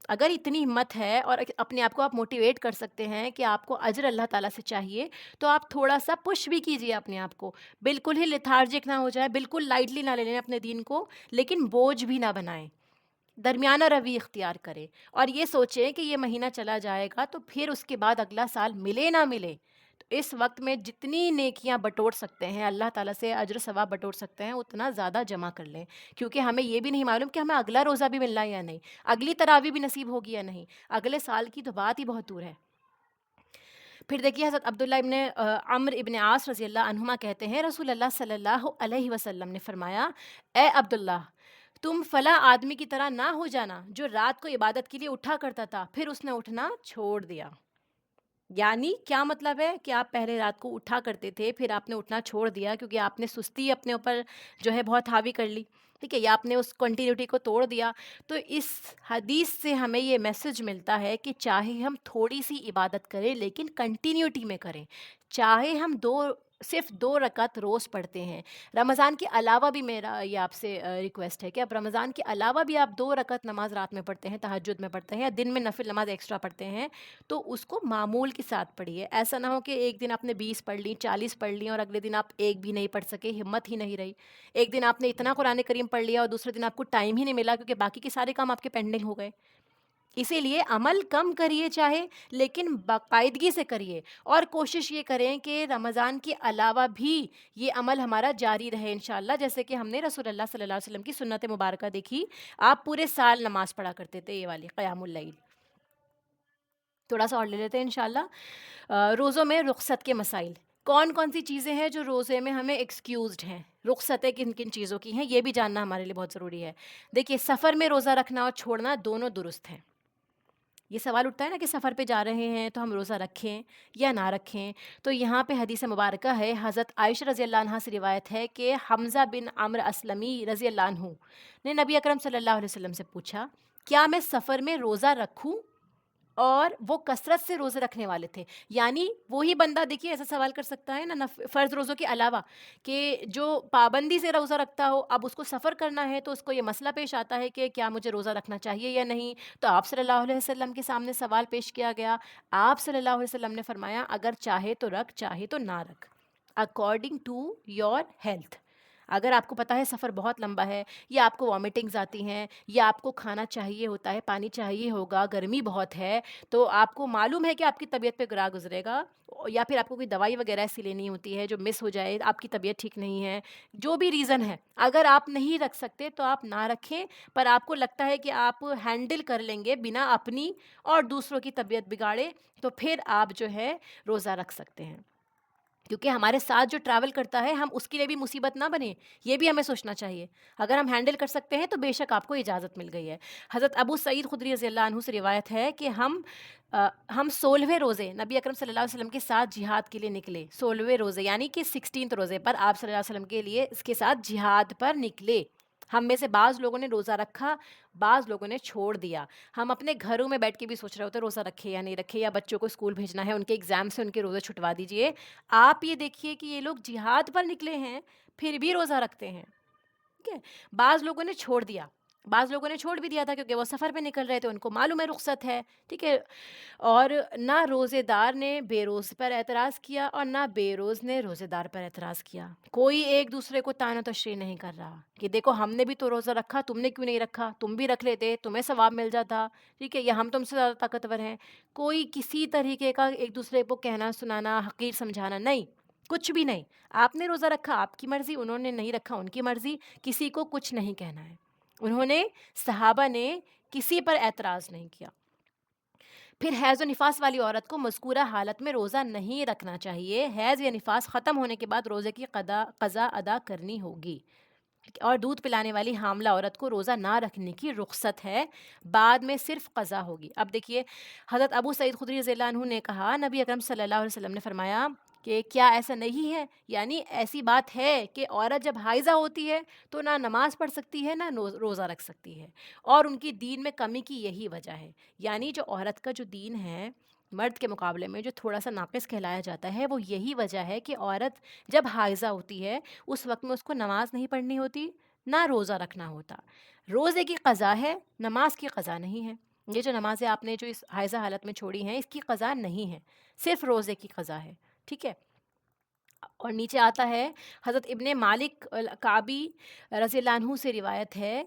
اگر اتنی ہمت ہے اور اپنے آپ کو آپ موٹیویٹ کر سکتے ہیں کہ آپ کو اجر اللہ تعالیٰ سے چاہیے، تو آپ تھوڑا سا پش بھی کیجیے اپنے آپ کو، بالکل ہی لیتھارجک نہ ہو جائے، بالکل لائٹلی نہ لے لیں اپنے دین کو، لیکن بوجھ بھی نہ بنائیں، درمیانہ روی اختیار کریں، اور یہ سوچیں کہ یہ مہینہ چلا جائے گا تو پھر اس کے بعد اگلا سال ملے نہ ملے، تو اس وقت میں جتنی نیکیاں بٹور سکتے ہیں، اللہ تعالیٰ سے اجر و ثواب بٹور سکتے ہیں، اتنا زیادہ جمع کر لیں، کیونکہ ہمیں یہ بھی نہیں معلوم کہ ہمیں اگلا روزہ بھی ملنا ہے یا نہیں، اگلی تراویح بھی نصیب ہوگی یا نہیں، اگلے سال کی تو بات ہی بہت دور ہے۔ پھر دیکھیے حضرت عبداللہ ابن عمرو ابن عاص رضی اللہ عنہما کہتے ہیں رسول اللہ صلی اللہ علیہ وسلم نے فرمایا، اے عبداللہ، تم فلاں آدمی کی طرح نہ ہو جانا جو رات کو عبادت کے لیے اٹھا کرتا تھا پھر اس نے اٹھنا چھوڑ دیا۔ یعنی کیا مطلب ہے کہ آپ پہلے رات کو اٹھا کرتے تھے، پھر آپ نے اٹھنا چھوڑ دیا کیونکہ آپ نے سستی اپنے اوپر جو ہے بہت حاوی کر لی، ٹھیک ہے، یا آپ نے اس کنٹینیوٹی کو توڑ دیا۔ تو اس حدیث سے ہمیں یہ میسج ملتا ہے کہ چاہے ہم تھوڑی سی عبادت کریں لیکن کنٹینیوٹی میں کریں، چاہے ہم صرف 2 رکعت روز پڑھتے ہیں۔ رمضان کے علاوہ بھی میرا یہ آپ سے ریکویسٹ ہے کہ اب رمضان کے علاوہ بھی آپ 2 رکعت نماز رات میں پڑھتے ہیں، تہجد میں پڑھتے ہیں، یا دن میں نفل نماز ایکسٹرا پڑھتے ہیں، تو اس کو معمول کے ساتھ پڑھیے۔ ایسا نہ ہو کہ ایک دن آپ نے 20 پڑھ لی، 40 پڑھ لی اور اگلے دن آپ ایک بھی نہیں پڑھ سکے، ہمت ہی نہیں رہی۔ ایک دن آپ نے اتنا قرآن کریم پڑھ لیا اور دوسرے دن آپ کو ٹائم ہی نہیں ملا کیونکہ باقی کے سارے کام آپ کے پینڈنگ ہو گئے۔ اسی لیے عمل کم کریے چاہے، لیکن باقاعدگی سے کریے، اور کوشش یہ کریں کہ رمضان کے علاوہ بھی یہ عمل ہمارا جاری رہے انشاءاللہ، جیسے کہ ہم نے رسول اللہ صلی اللہ علیہ وسلم کی سنت مبارکہ دیکھی، آپ پورے سال نماز پڑھا کرتے تھے، یہ والی قیام اللیل۔ تھوڑا سا اور لے لیتے ہیں انشاءاللہ۔ روزوں میں رخصت کے مسائل، کون کون سی چیزیں ہیں جو روزے میں ہمیں ایکسکیوزڈ ہیں، رخصتیں کن کن چیزوں کی ہیں، یہ بھی جاننا ہمارے لیے بہت ضروری ہے۔ دیکھیے، سفر میں روزہ رکھنا اور چھوڑنا دونوں درست ہیں۔ یہ سوال اٹھتا ہے نا کہ سفر پہ جا رہے ہیں تو ہم روزہ رکھیں یا نہ رکھیں، تو یہاں پہ حدیث مبارکہ ہے، حضرت عائشہ رضی اللہ عنہا سے روایت ہے کہ حمزہ بن عمرو اسلمی رضی اللہ عنہ نے نبی اکرم صلی اللہ علیہ وسلم سے پوچھا، کیا میں سفر میں روزہ رکھوں؟ اور وہ کثرت سے روزے رکھنے والے تھے، یعنی وہی بندہ دیکھیے ایسا سوال کر سکتا ہے نا فرض روزوں کے علاوہ، کہ جو پابندی سے روزہ رکھتا ہو، اب اس کو سفر کرنا ہے تو اس کو یہ مسئلہ پیش آتا ہے کہ کیا مجھے روزہ رکھنا چاہیے یا نہیں، تو آپ صلی اللہ علیہ وسلم کے سامنے سوال پیش کیا گیا، آپ صلی اللہ علیہ وسلم نے فرمایا اگر چاہے تو رکھ، چاہے تو نہ رکھ، اکارڈنگ ٹو یور ہیلتھ۔ اگر آپ کو پتہ ہے سفر بہت لمبا ہے، یا آپ کو وامٹنگز آتی ہیں، یا آپ کو کھانا چاہیے ہوتا ہے، پانی چاہیے ہوگا، گرمی بہت ہے، تو آپ کو معلوم ہے کہ آپ کی طبیعت پہ گراہ گزرے گا، یا پھر آپ کو کوئی دوائی وغیرہ ایسی لینی ہوتی ہے جو مس ہو جائے، آپ کی طبیعت ٹھیک نہیں ہے، جو بھی ریزن ہے، اگر آپ نہیں رکھ سکتے تو آپ نہ رکھیں، پر آپ کو لگتا ہے کہ آپ ہینڈل کر لیں گے بنا اپنی اور دوسروں کی طبیعت بگاڑے، تو پھر آپ جو ہے روزہ رکھ سکتے ہیں، کیونکہ ہمارے ساتھ جو ٹریول کرتا ہے ہم اس کے لیے بھی مصیبت نہ بنے، یہ بھی ہمیں سوچنا چاہیے۔ اگر ہم ہینڈل کر سکتے ہیں تو بے شک آپ کو اجازت مل گئی ہے۔ حضرت ابو سعید خدری رضی اللہ عنہ سے روایت ہے کہ ہم 16ویں روزے نبی اکرم صلی اللہ علیہ وسلم کے ساتھ جہاد کے لیے نکلے، 16ویں روزے یعنی کہ 16 روزے پر آپ صلی اللہ علیہ وسلم کے لیے اس کے ساتھ جہاد پر نکلے۔ ہم میں سے بعض لوگوں نے روزہ رکھا، بعض لوگوں نے چھوڑ دیا۔ ہم اپنے گھروں میں بیٹھ کے بھی سوچ رہے ہوتے روزہ رکھے یا نہیں رکھے، یا بچوں کو اسکول بھیجنا ہے، ان کے ایگزام سے ان کے روزے چھٹوا دیجئے۔ آپ یہ دیکھیے کہ یہ لوگ جہاد پر نکلے ہیں پھر بھی روزہ رکھتے ہیں، ٹھیک ہے۔ بعض لوگوں نے چھوڑ دیا، بعض لوگوں نے چھوڑ بھی دیا تھا کیونکہ وہ سفر پہ نکل رہے تھے، ان کو معلوم ہے رخصت ہے، ٹھیک ہے۔ اور نہ روزے دار نے بے روز پر اعتراض کیا اور نہ بے روز نے روزے دار پر اعتراض کیا، کوئی ایک دوسرے کو طعن و تشریح نہیں کر رہا کہ دیکھو ہم نے بھی تو روزہ رکھا، تم نے کیوں نہیں رکھا، تم بھی رکھ لیتے، تمہیں ثواب مل جاتا، ٹھیک ہے، یا ہم تم سے زیادہ طاقتور ہیں۔ کوئی کسی طریقے کا ایک دوسرے کو کہنا سنانا، حقیر سمجھانا نہیں، کچھ بھی نہیں۔ آپ نے روزہ رکھا آپ کی مرضی، انہوں نے نہیں رکھا ان کی مرضی، کسی کو کچھ نہیں کہنا ہے۔ انہوں نے، صحابہ نے کسی پر اعتراض نہیں کیا۔ پھر حیض و نفاس والی عورت کو مذکورہ حالت میں روزہ نہیں رکھنا چاہیے، حیض یا نفاس ختم ہونے کے بعد روزے کی قضا ادا کرنی ہوگی، اور دودھ پلانے والی حاملہ عورت کو روزہ نہ رکھنے کی رخصت ہے، بعد میں صرف قضا ہوگی۔ اب دیکھیے، حضرت ابو سعید خدری رضی اللہ عنہ نے کہا نبی اکرم صلی اللہ علیہ وسلم نے فرمایا کہ کیا ایسا نہیں ہے، یعنی ایسی بات ہے کہ عورت جب حائضہ ہوتی ہے تو نہ نماز پڑھ سکتی ہے نہ روزہ رکھ سکتی ہے، اور ان کی دین میں کمی کی یہی وجہ ہے، یعنی جو عورت کا جو دین ہے مرد کے مقابلے میں جو تھوڑا سا ناقص کہلایا جاتا ہے، وہ یہی وجہ ہے کہ عورت جب حائضہ ہوتی ہے اس وقت میں اس کو نماز نہیں پڑھنی ہوتی، نہ روزہ رکھنا ہوتا، روزے کی قضا ہے، نماز کی قضا نہیں ہے۔ یہ جو نمازیں آپ نے جو اس حائضہ حالت میں چھوڑی ہیں اس کی قضا نہیں ہے، صرف روزے کی قضا ہے، ٹھیک ہے۔ اور نیچے آتا ہے حضرت ابن مالک کعبی رضی اللہ عنہ سے روایت ہے،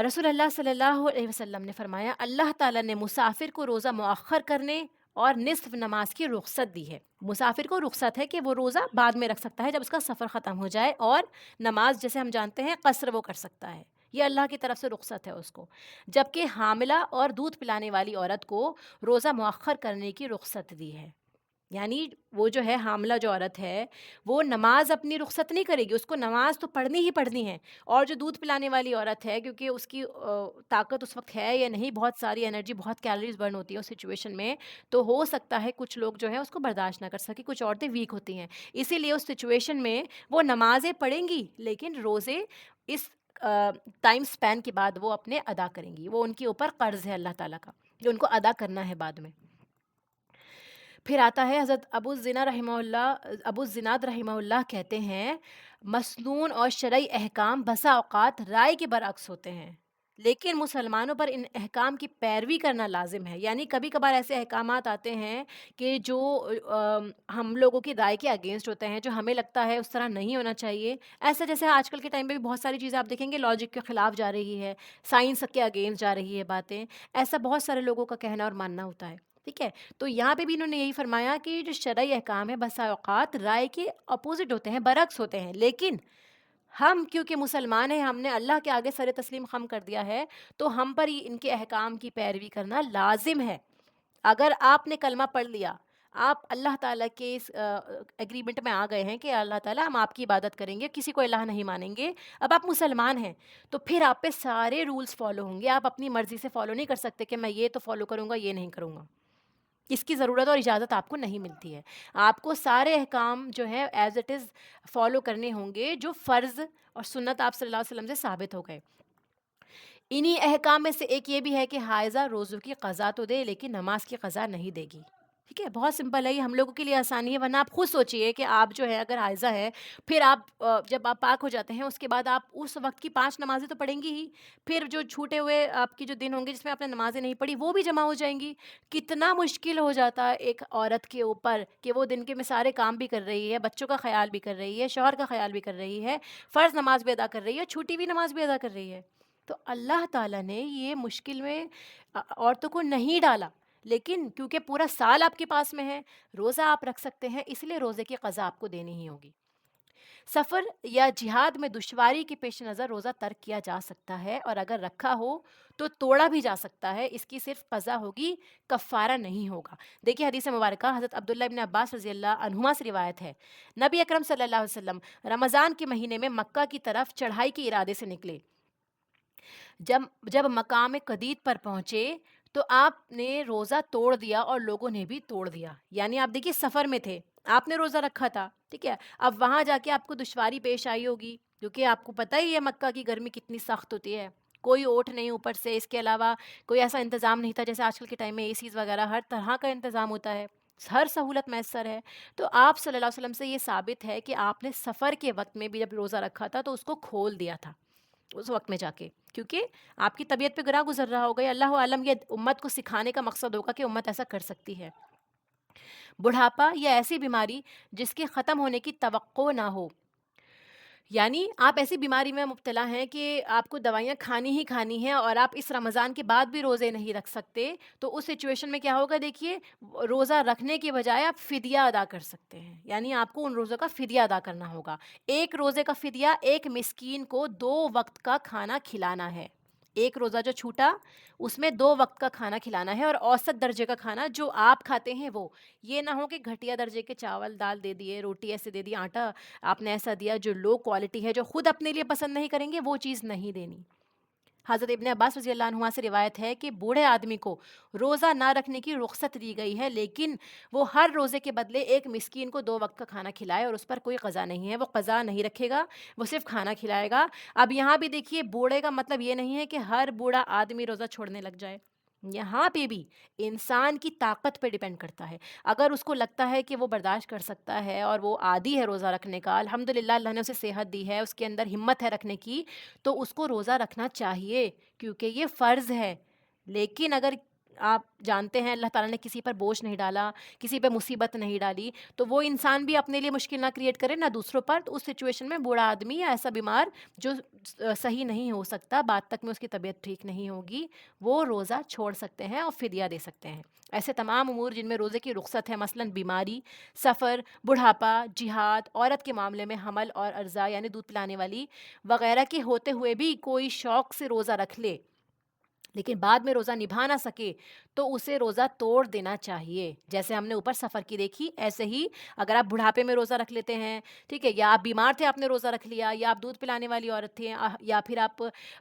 رسول اللہ صلی اللہ علیہ وسلم نے فرمایا اللہ تعالیٰ نے مسافر کو روزہ مؤخر کرنے اور نصف نماز کی رخصت دی ہے۔ مسافر کو رخصت ہے کہ وہ روزہ بعد میں رکھ سکتا ہے جب اس کا سفر ختم ہو جائے، اور نماز جیسے ہم جانتے ہیں قصر وہ کر سکتا ہے، یہ اللہ کی طرف سے رخصت ہے اس کو۔ جبکہ حاملہ اور دودھ پلانے والی عورت کو روزہ مؤخر کرنے کی رخصت دی ہے۔ یعنی وہ جو ہے حاملہ جو عورت ہے وہ نماز اپنی رخصت نہیں کرے گی، اس کو نماز تو پڑھنی ہی پڑھنی ہے۔ اور جو دودھ پلانے والی عورت ہے، کیونکہ اس کی طاقت اس وقت ہے یا نہیں، بہت ساری انرجی، بہت کیلریز برن ہوتی ہے اس سچویشن میں، تو ہو سکتا ہے کچھ لوگ جو ہے اس کو برداشت نہ کر سکے، کچھ عورتیں ویک ہوتی ہیں، اسی لیے اس سچویشن میں وہ نمازیں پڑھیں گی لیکن روزے اس ٹائم سپین کے بعد وہ اپنے ادا کریں گی، وہ ان کے اوپر قرض ہے اللہ تعالیٰ کا جو ان کو ادا کرنا ہے بعد میں۔ پھر آتا ہے حضرت ابو الزناد رحمہ اللہ کہتے ہیں مسنون اور شرعی احکام بسا اوقات رائے کے برعکس ہوتے ہیں، لیکن مسلمانوں پر ان احکام کی پیروی کرنا لازم ہے۔ یعنی کبھی کبھار ایسے احکامات آتے ہیں کہ جو ہم لوگوں کی رائے کے اگینسٹ ہوتے ہیں، جو ہمیں لگتا ہے اس طرح نہیں ہونا چاہیے، ایسا جیسے آج کل کے ٹائم پہ بھی بہت ساری چیزیں آپ دیکھیں گے لاجک کے خلاف جا رہی ہے، سائنس کے اگینسٹ جا رہی ہے باتیں، ایسا بہت سارے لوگوں کا کہنا اور ماننا ہوتا ہے، ٹھیک ہے۔ تو یہاں پہ بھی انہوں نے یہی فرمایا کہ جو شرعی احکام ہے بسا اوقات رائے کے اپوزٹ ہوتے ہیں، برعکس ہوتے ہیں، لیکن ہم کیونکہ مسلمان ہیں، ہم نے اللہ کے آگے سر تسلیم خم کر دیا ہے، تو ہم پر ہی ان کے احکام کی پیروی کرنا لازم ہے۔ اگر آپ نے کلمہ پڑھ لیا، آپ اللہ تعالیٰ کے اس ایگریمنٹ میں آ گئے ہیں کہ اللہ تعالیٰ ہم آپ کی عبادت کریں گے، کسی کو الہ نہیں مانیں گے، اب آپ مسلمان ہیں، تو پھر آپ پہ سارے رولز فالو ہوں گے، آپ اپنی مرضی سے فالو نہیں کر سکتے کہ میں یہ تو فالو کروں گا، یہ نہیں کروں گا، اس کی ضرورت اور اجازت آپ کو نہیں ملتی ہے۔ آپ کو سارے احکام جو ہیں ایز اٹ از فالو کرنے ہوں گے جو فرض اور سنت آپ صلی اللہ علیہ وسلم سے ثابت ہو گئے۔ انہی احکام میں سے ایک یہ بھی ہے کہ حائضہ روزوں کی قضا تو دے لیکن نماز کی قضا نہیں دے گی، ٹھیک ہے، بہت سمپل ہے، یہ ہم لوگوں کے لیے آسانی ہے، ورنہ آپ خود سوچئے کہ آپ جو ہے اگر حائضہ ہے، پھر آپ جب آپ پاک ہو جاتے ہیں اس کے بعد آپ اس وقت کی 5 نمازیں تو پڑھیں گی ہی، پھر جو چھوٹے ہوئے آپ کی جو دن ہوں گے جس میں آپ نے نمازیں نہیں پڑھی وہ بھی جمع ہو جائیں گی۔ کتنا مشکل ہو جاتا ہے ایک عورت کے اوپر کہ وہ دن کے میں سارے کام بھی کر رہی ہے، بچوں کا خیال بھی کر رہی ہے، شوہر کا خیال بھی کر رہی ہے، فرض نماز بھی ادا کر رہی ہے، چھوٹی ہوئی نماز بھی ادا کر رہی ہے۔ تو اللہ تعالیٰ نے یہ مشکل میں عورتوں کو نہیں ڈالا، لیکن کیونکہ پورا سال آپ کے پاس میں ہے، روزہ آپ رکھ سکتے ہیں، اس لیے روزے کی قضا آپ کو دینی ہی ہوگی۔ سفر یا جہاد میں دشواری کے پیش نظر روزہ ترک کیا جا سکتا ہے، اور اگر رکھا ہو تو توڑا بھی جا سکتا ہے، اس کی صرف قضا ہوگی، کفارہ نہیں ہوگا۔ دیکھیے حدیث مبارکہ حضرت عبداللہ ابن عباس رضی اللہ عنہما سے روایت ہے، نبی اکرم صلی اللہ علیہ وسلم رمضان کے مہینے میں مکہ کی طرف چڑھائی کے ارادے سے نکلے۔ جب مقام قدید پر پہنچے تو آپ نے روزہ توڑ دیا اور لوگوں نے بھی توڑ دیا، یعنی آپ دیکھیے سفر میں تھے، آپ نے روزہ رکھا تھا، ٹھیک ہے، اب وہاں جا کے آپ کو دشواری پیش آئی ہوگی، کیونکہ آپ کو پتہ ہی ہے مکہ کی گرمی کتنی سخت ہوتی ہے، کوئی اوٹ نہیں اوپر سے، اس کے علاوہ کوئی ایسا انتظام نہیں تھا جیسے آج کل کے ٹائم میں اے سیز وغیرہ ہر طرح کا انتظام ہوتا ہے، ہر سہولت میسر ہے۔ تو آپ صلی اللہ علیہ وسلم سے یہ ثابت ہے کہ آپ نے سفر کے وقت میں بھی جب روزہ رکھا تھا تو اس کو کھول دیا تھا اس وقت میں جا کے، کیونکہ آپ کی طبیعت پہ گراں گزر رہا ہوگا، اللہ عالم یہ امت کو سکھانے کا مقصد ہوگا کہ امت ایسا کر سکتی ہے۔ بڑھاپا یا ایسی بیماری جس کے ختم ہونے کی توقع نہ ہو، یعنی آپ ایسی بیماری میں مبتلا ہیں کہ آپ کو دوائیاں کھانی ہی کھانی ہیں اور آپ اس رمضان کے بعد بھی روزے نہیں رکھ سکتے، تو اس سچویشن میں کیا ہوگا، دیکھیے روزہ رکھنے کے بجائے آپ فدیہ ادا کر سکتے ہیں، یعنی آپ کو ان روزوں کا فدیہ ادا کرنا ہوگا۔ ایک روزے کا فدیہ ایک مسکین کو 2 وقت کا کھانا کھلانا ہے، ایک روزہ جو چھوٹا اس میں 2 وقت کا کھانا کھلانا ہے، اور اوسط درجے کا کھانا جو آپ کھاتے ہیں وہ، یہ نہ ہو کہ گھٹیا درجے کے چاول دال دے دیے، روٹی ایسے دے دی، آٹا آپ نے ایسا دیا جو لو کوالٹی ہے، جو خود اپنے لیے پسند نہیں کریں گے، وہ چیز نہیں دینی۔ حضرت ابن عباس رضی اللہ عنہما سے روایت ہے کہ بوڑھے آدمی کو روزہ نہ رکھنے کی رخصت دی گئی ہے، لیکن وہ ہر روزے کے بدلے ایک مسکین کو 2 وقت کا کھانا کھلائے، اور اس پر کوئی قضا نہیں ہے، وہ قضا نہیں رکھے گا، وہ صرف کھانا کھلائے گا۔ اب یہاں بھی دیکھیے بوڑھے کا مطلب یہ نہیں ہے کہ ہر بوڑھا آدمی روزہ چھوڑنے لگ جائے، یہاں پہ بھی انسان کی طاقت پہ ڈیپینڈ کرتا ہے، اگر اس کو لگتا ہے کہ وہ برداشت کر سکتا ہے اور وہ عادی ہے روزہ رکھنے کا، الحمدللہ اللہ نے اسے صحت دی ہے، اس کے اندر ہمت ہے رکھنے کی، تو اس کو روزہ رکھنا چاہیے کیونکہ یہ فرض ہے۔ لیکن اگر آپ جانتے ہیں اللہ تعالیٰ نے کسی پر بوجھ نہیں ڈالا، کسی پہ مصیبت نہیں ڈالی، تو وہ انسان بھی اپنے لیے مشکل نہ کریٹ کرے نہ دوسروں پر. تو اس سچویشن میں بوڑھا آدمی یا ایسا بیمار جو صحیح نہیں ہو سکتا، بعد تک میں اس کی طبیعت ٹھیک نہیں ہوگی، وہ روزہ چھوڑ سکتے ہیں اور فدیہ دے سکتے ہیں. ایسے تمام امور جن میں روزے کی رخصت ہے، مثلاً بیماری، سفر، بڑھاپا، جہاد، عورت کے معاملے میں حمل اور ارضاء یعنی دودھ پلانے والی وغیرہ کے ہوتے ہوئے بھی کوئی شوق سے روزہ رکھ لے لیکن بعد میں روزہ نبھا نہ سکے تو اسے روزہ توڑ دینا چاہیے. جیسے ہم نے اوپر سفر کی دیکھی، ایسے ہی اگر آپ بڑھاپے میں روزہ رکھ لیتے ہیں، ٹھیک ہے، یا آپ بیمار تھے آپ نے روزہ رکھ لیا، یا آپ دودھ پلانے والی عورت تھے، یا پھر آپ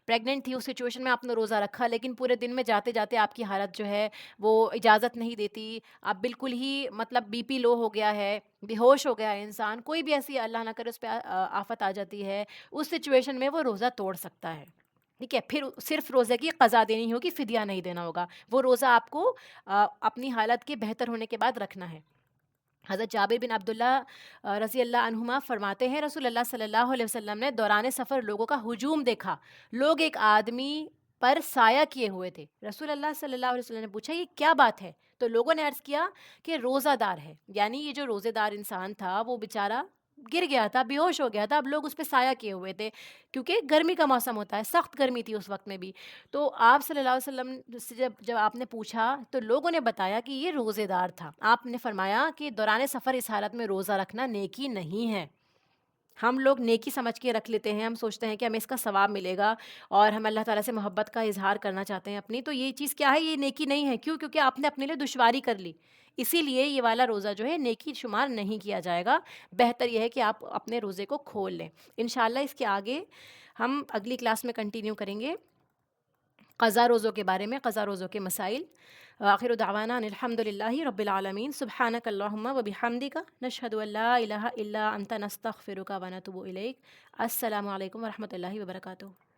پریگننٹ تھی، اس سچویشن میں آپ نے روزہ رکھا لیکن پورے دن میں جاتے جاتے آپ کی حالت جو ہے وہ اجازت نہیں دیتی، آپ بالکل ہی مطلب بی پی لو ہو گیا ہے، بے ہوش ہو گیا ہے انسان، کوئی بھی ایسی اللہ نہ کرے اس پہ آفت آ جاتی ہے، اس سچویشن میں وہ روزہ توڑ سکتا ہے. ٹھیک ہے، پھر صرف روزے کی قضا دینی ہوگی، فدیہ نہیں دینا ہوگا. وہ روزہ آپ کو اپنی حالت کے بہتر ہونے کے بعد رکھنا ہے. حضرت جابر بن عبداللہ رضی اللہ عنہما فرماتے ہیں رسول اللہ صلی اللہ علیہ وسلم نے دوران سفر لوگوں کا ہجوم دیکھا، لوگ ایک آدمی پر سایہ کیے ہوئے تھے. رسول اللہ صلی اللہ علیہ وسلم نے پوچھا یہ کیا بات ہے؟ تو لوگوں نے عرض کیا کہ روزہ دار ہے. یعنی یہ جو روزے دار انسان تھا وہ بیچارہ گر گیا تھا، بے ہوش ہو گیا تھا، اب لوگ اس پہ سایہ کیے ہوئے تھے کیونکہ گرمی کا موسم ہوتا ہے، سخت گرمی تھی اس وقت میں بھی. تو آپ صلی اللہ علیہ وسلم سے جب آپ نے پوچھا تو لوگوں نے بتایا کہ یہ روزے دار تھا. آپ نے فرمایا کہ دوران سفر اس حالت میں روزہ رکھنا نیکی نہیں ہے. ہم لوگ نیکی سمجھ کے رکھ لیتے ہیں، ہم سوچتے ہیں کہ ہمیں اس کا ثواب ملے گا اور ہم اللہ تعالیٰ سے محبت کا اظہار کرنا چاہتے ہیں اپنی، تو یہ چیز کیا ہے، یہ نیکی نہیں ہے. کیوں؟ کیونکہ آپ نے اپنے لیے دشواری کر لی، اسی لیے یہ والا روزہ جو ہے نیکی شمار نہیں کیا جائے گا. بہتر یہ ہے کہ آپ اپنے روزے کو کھول لیں. انشاءاللہ اس کے آگے ہم اگلی کلاس میں کنٹینیو کریں گے قضا روزوں کے بارے میں، قضا روزوں کے مسائل. آخر دعوانا ان الحمد للہ رب العالمین. سبحانک اللہم و بحمدک نشہد ان لا الہ الا انت نستغفرک و نتوب الیک. السلام علیکم و رحمۃ اللہ وبرکاتہ.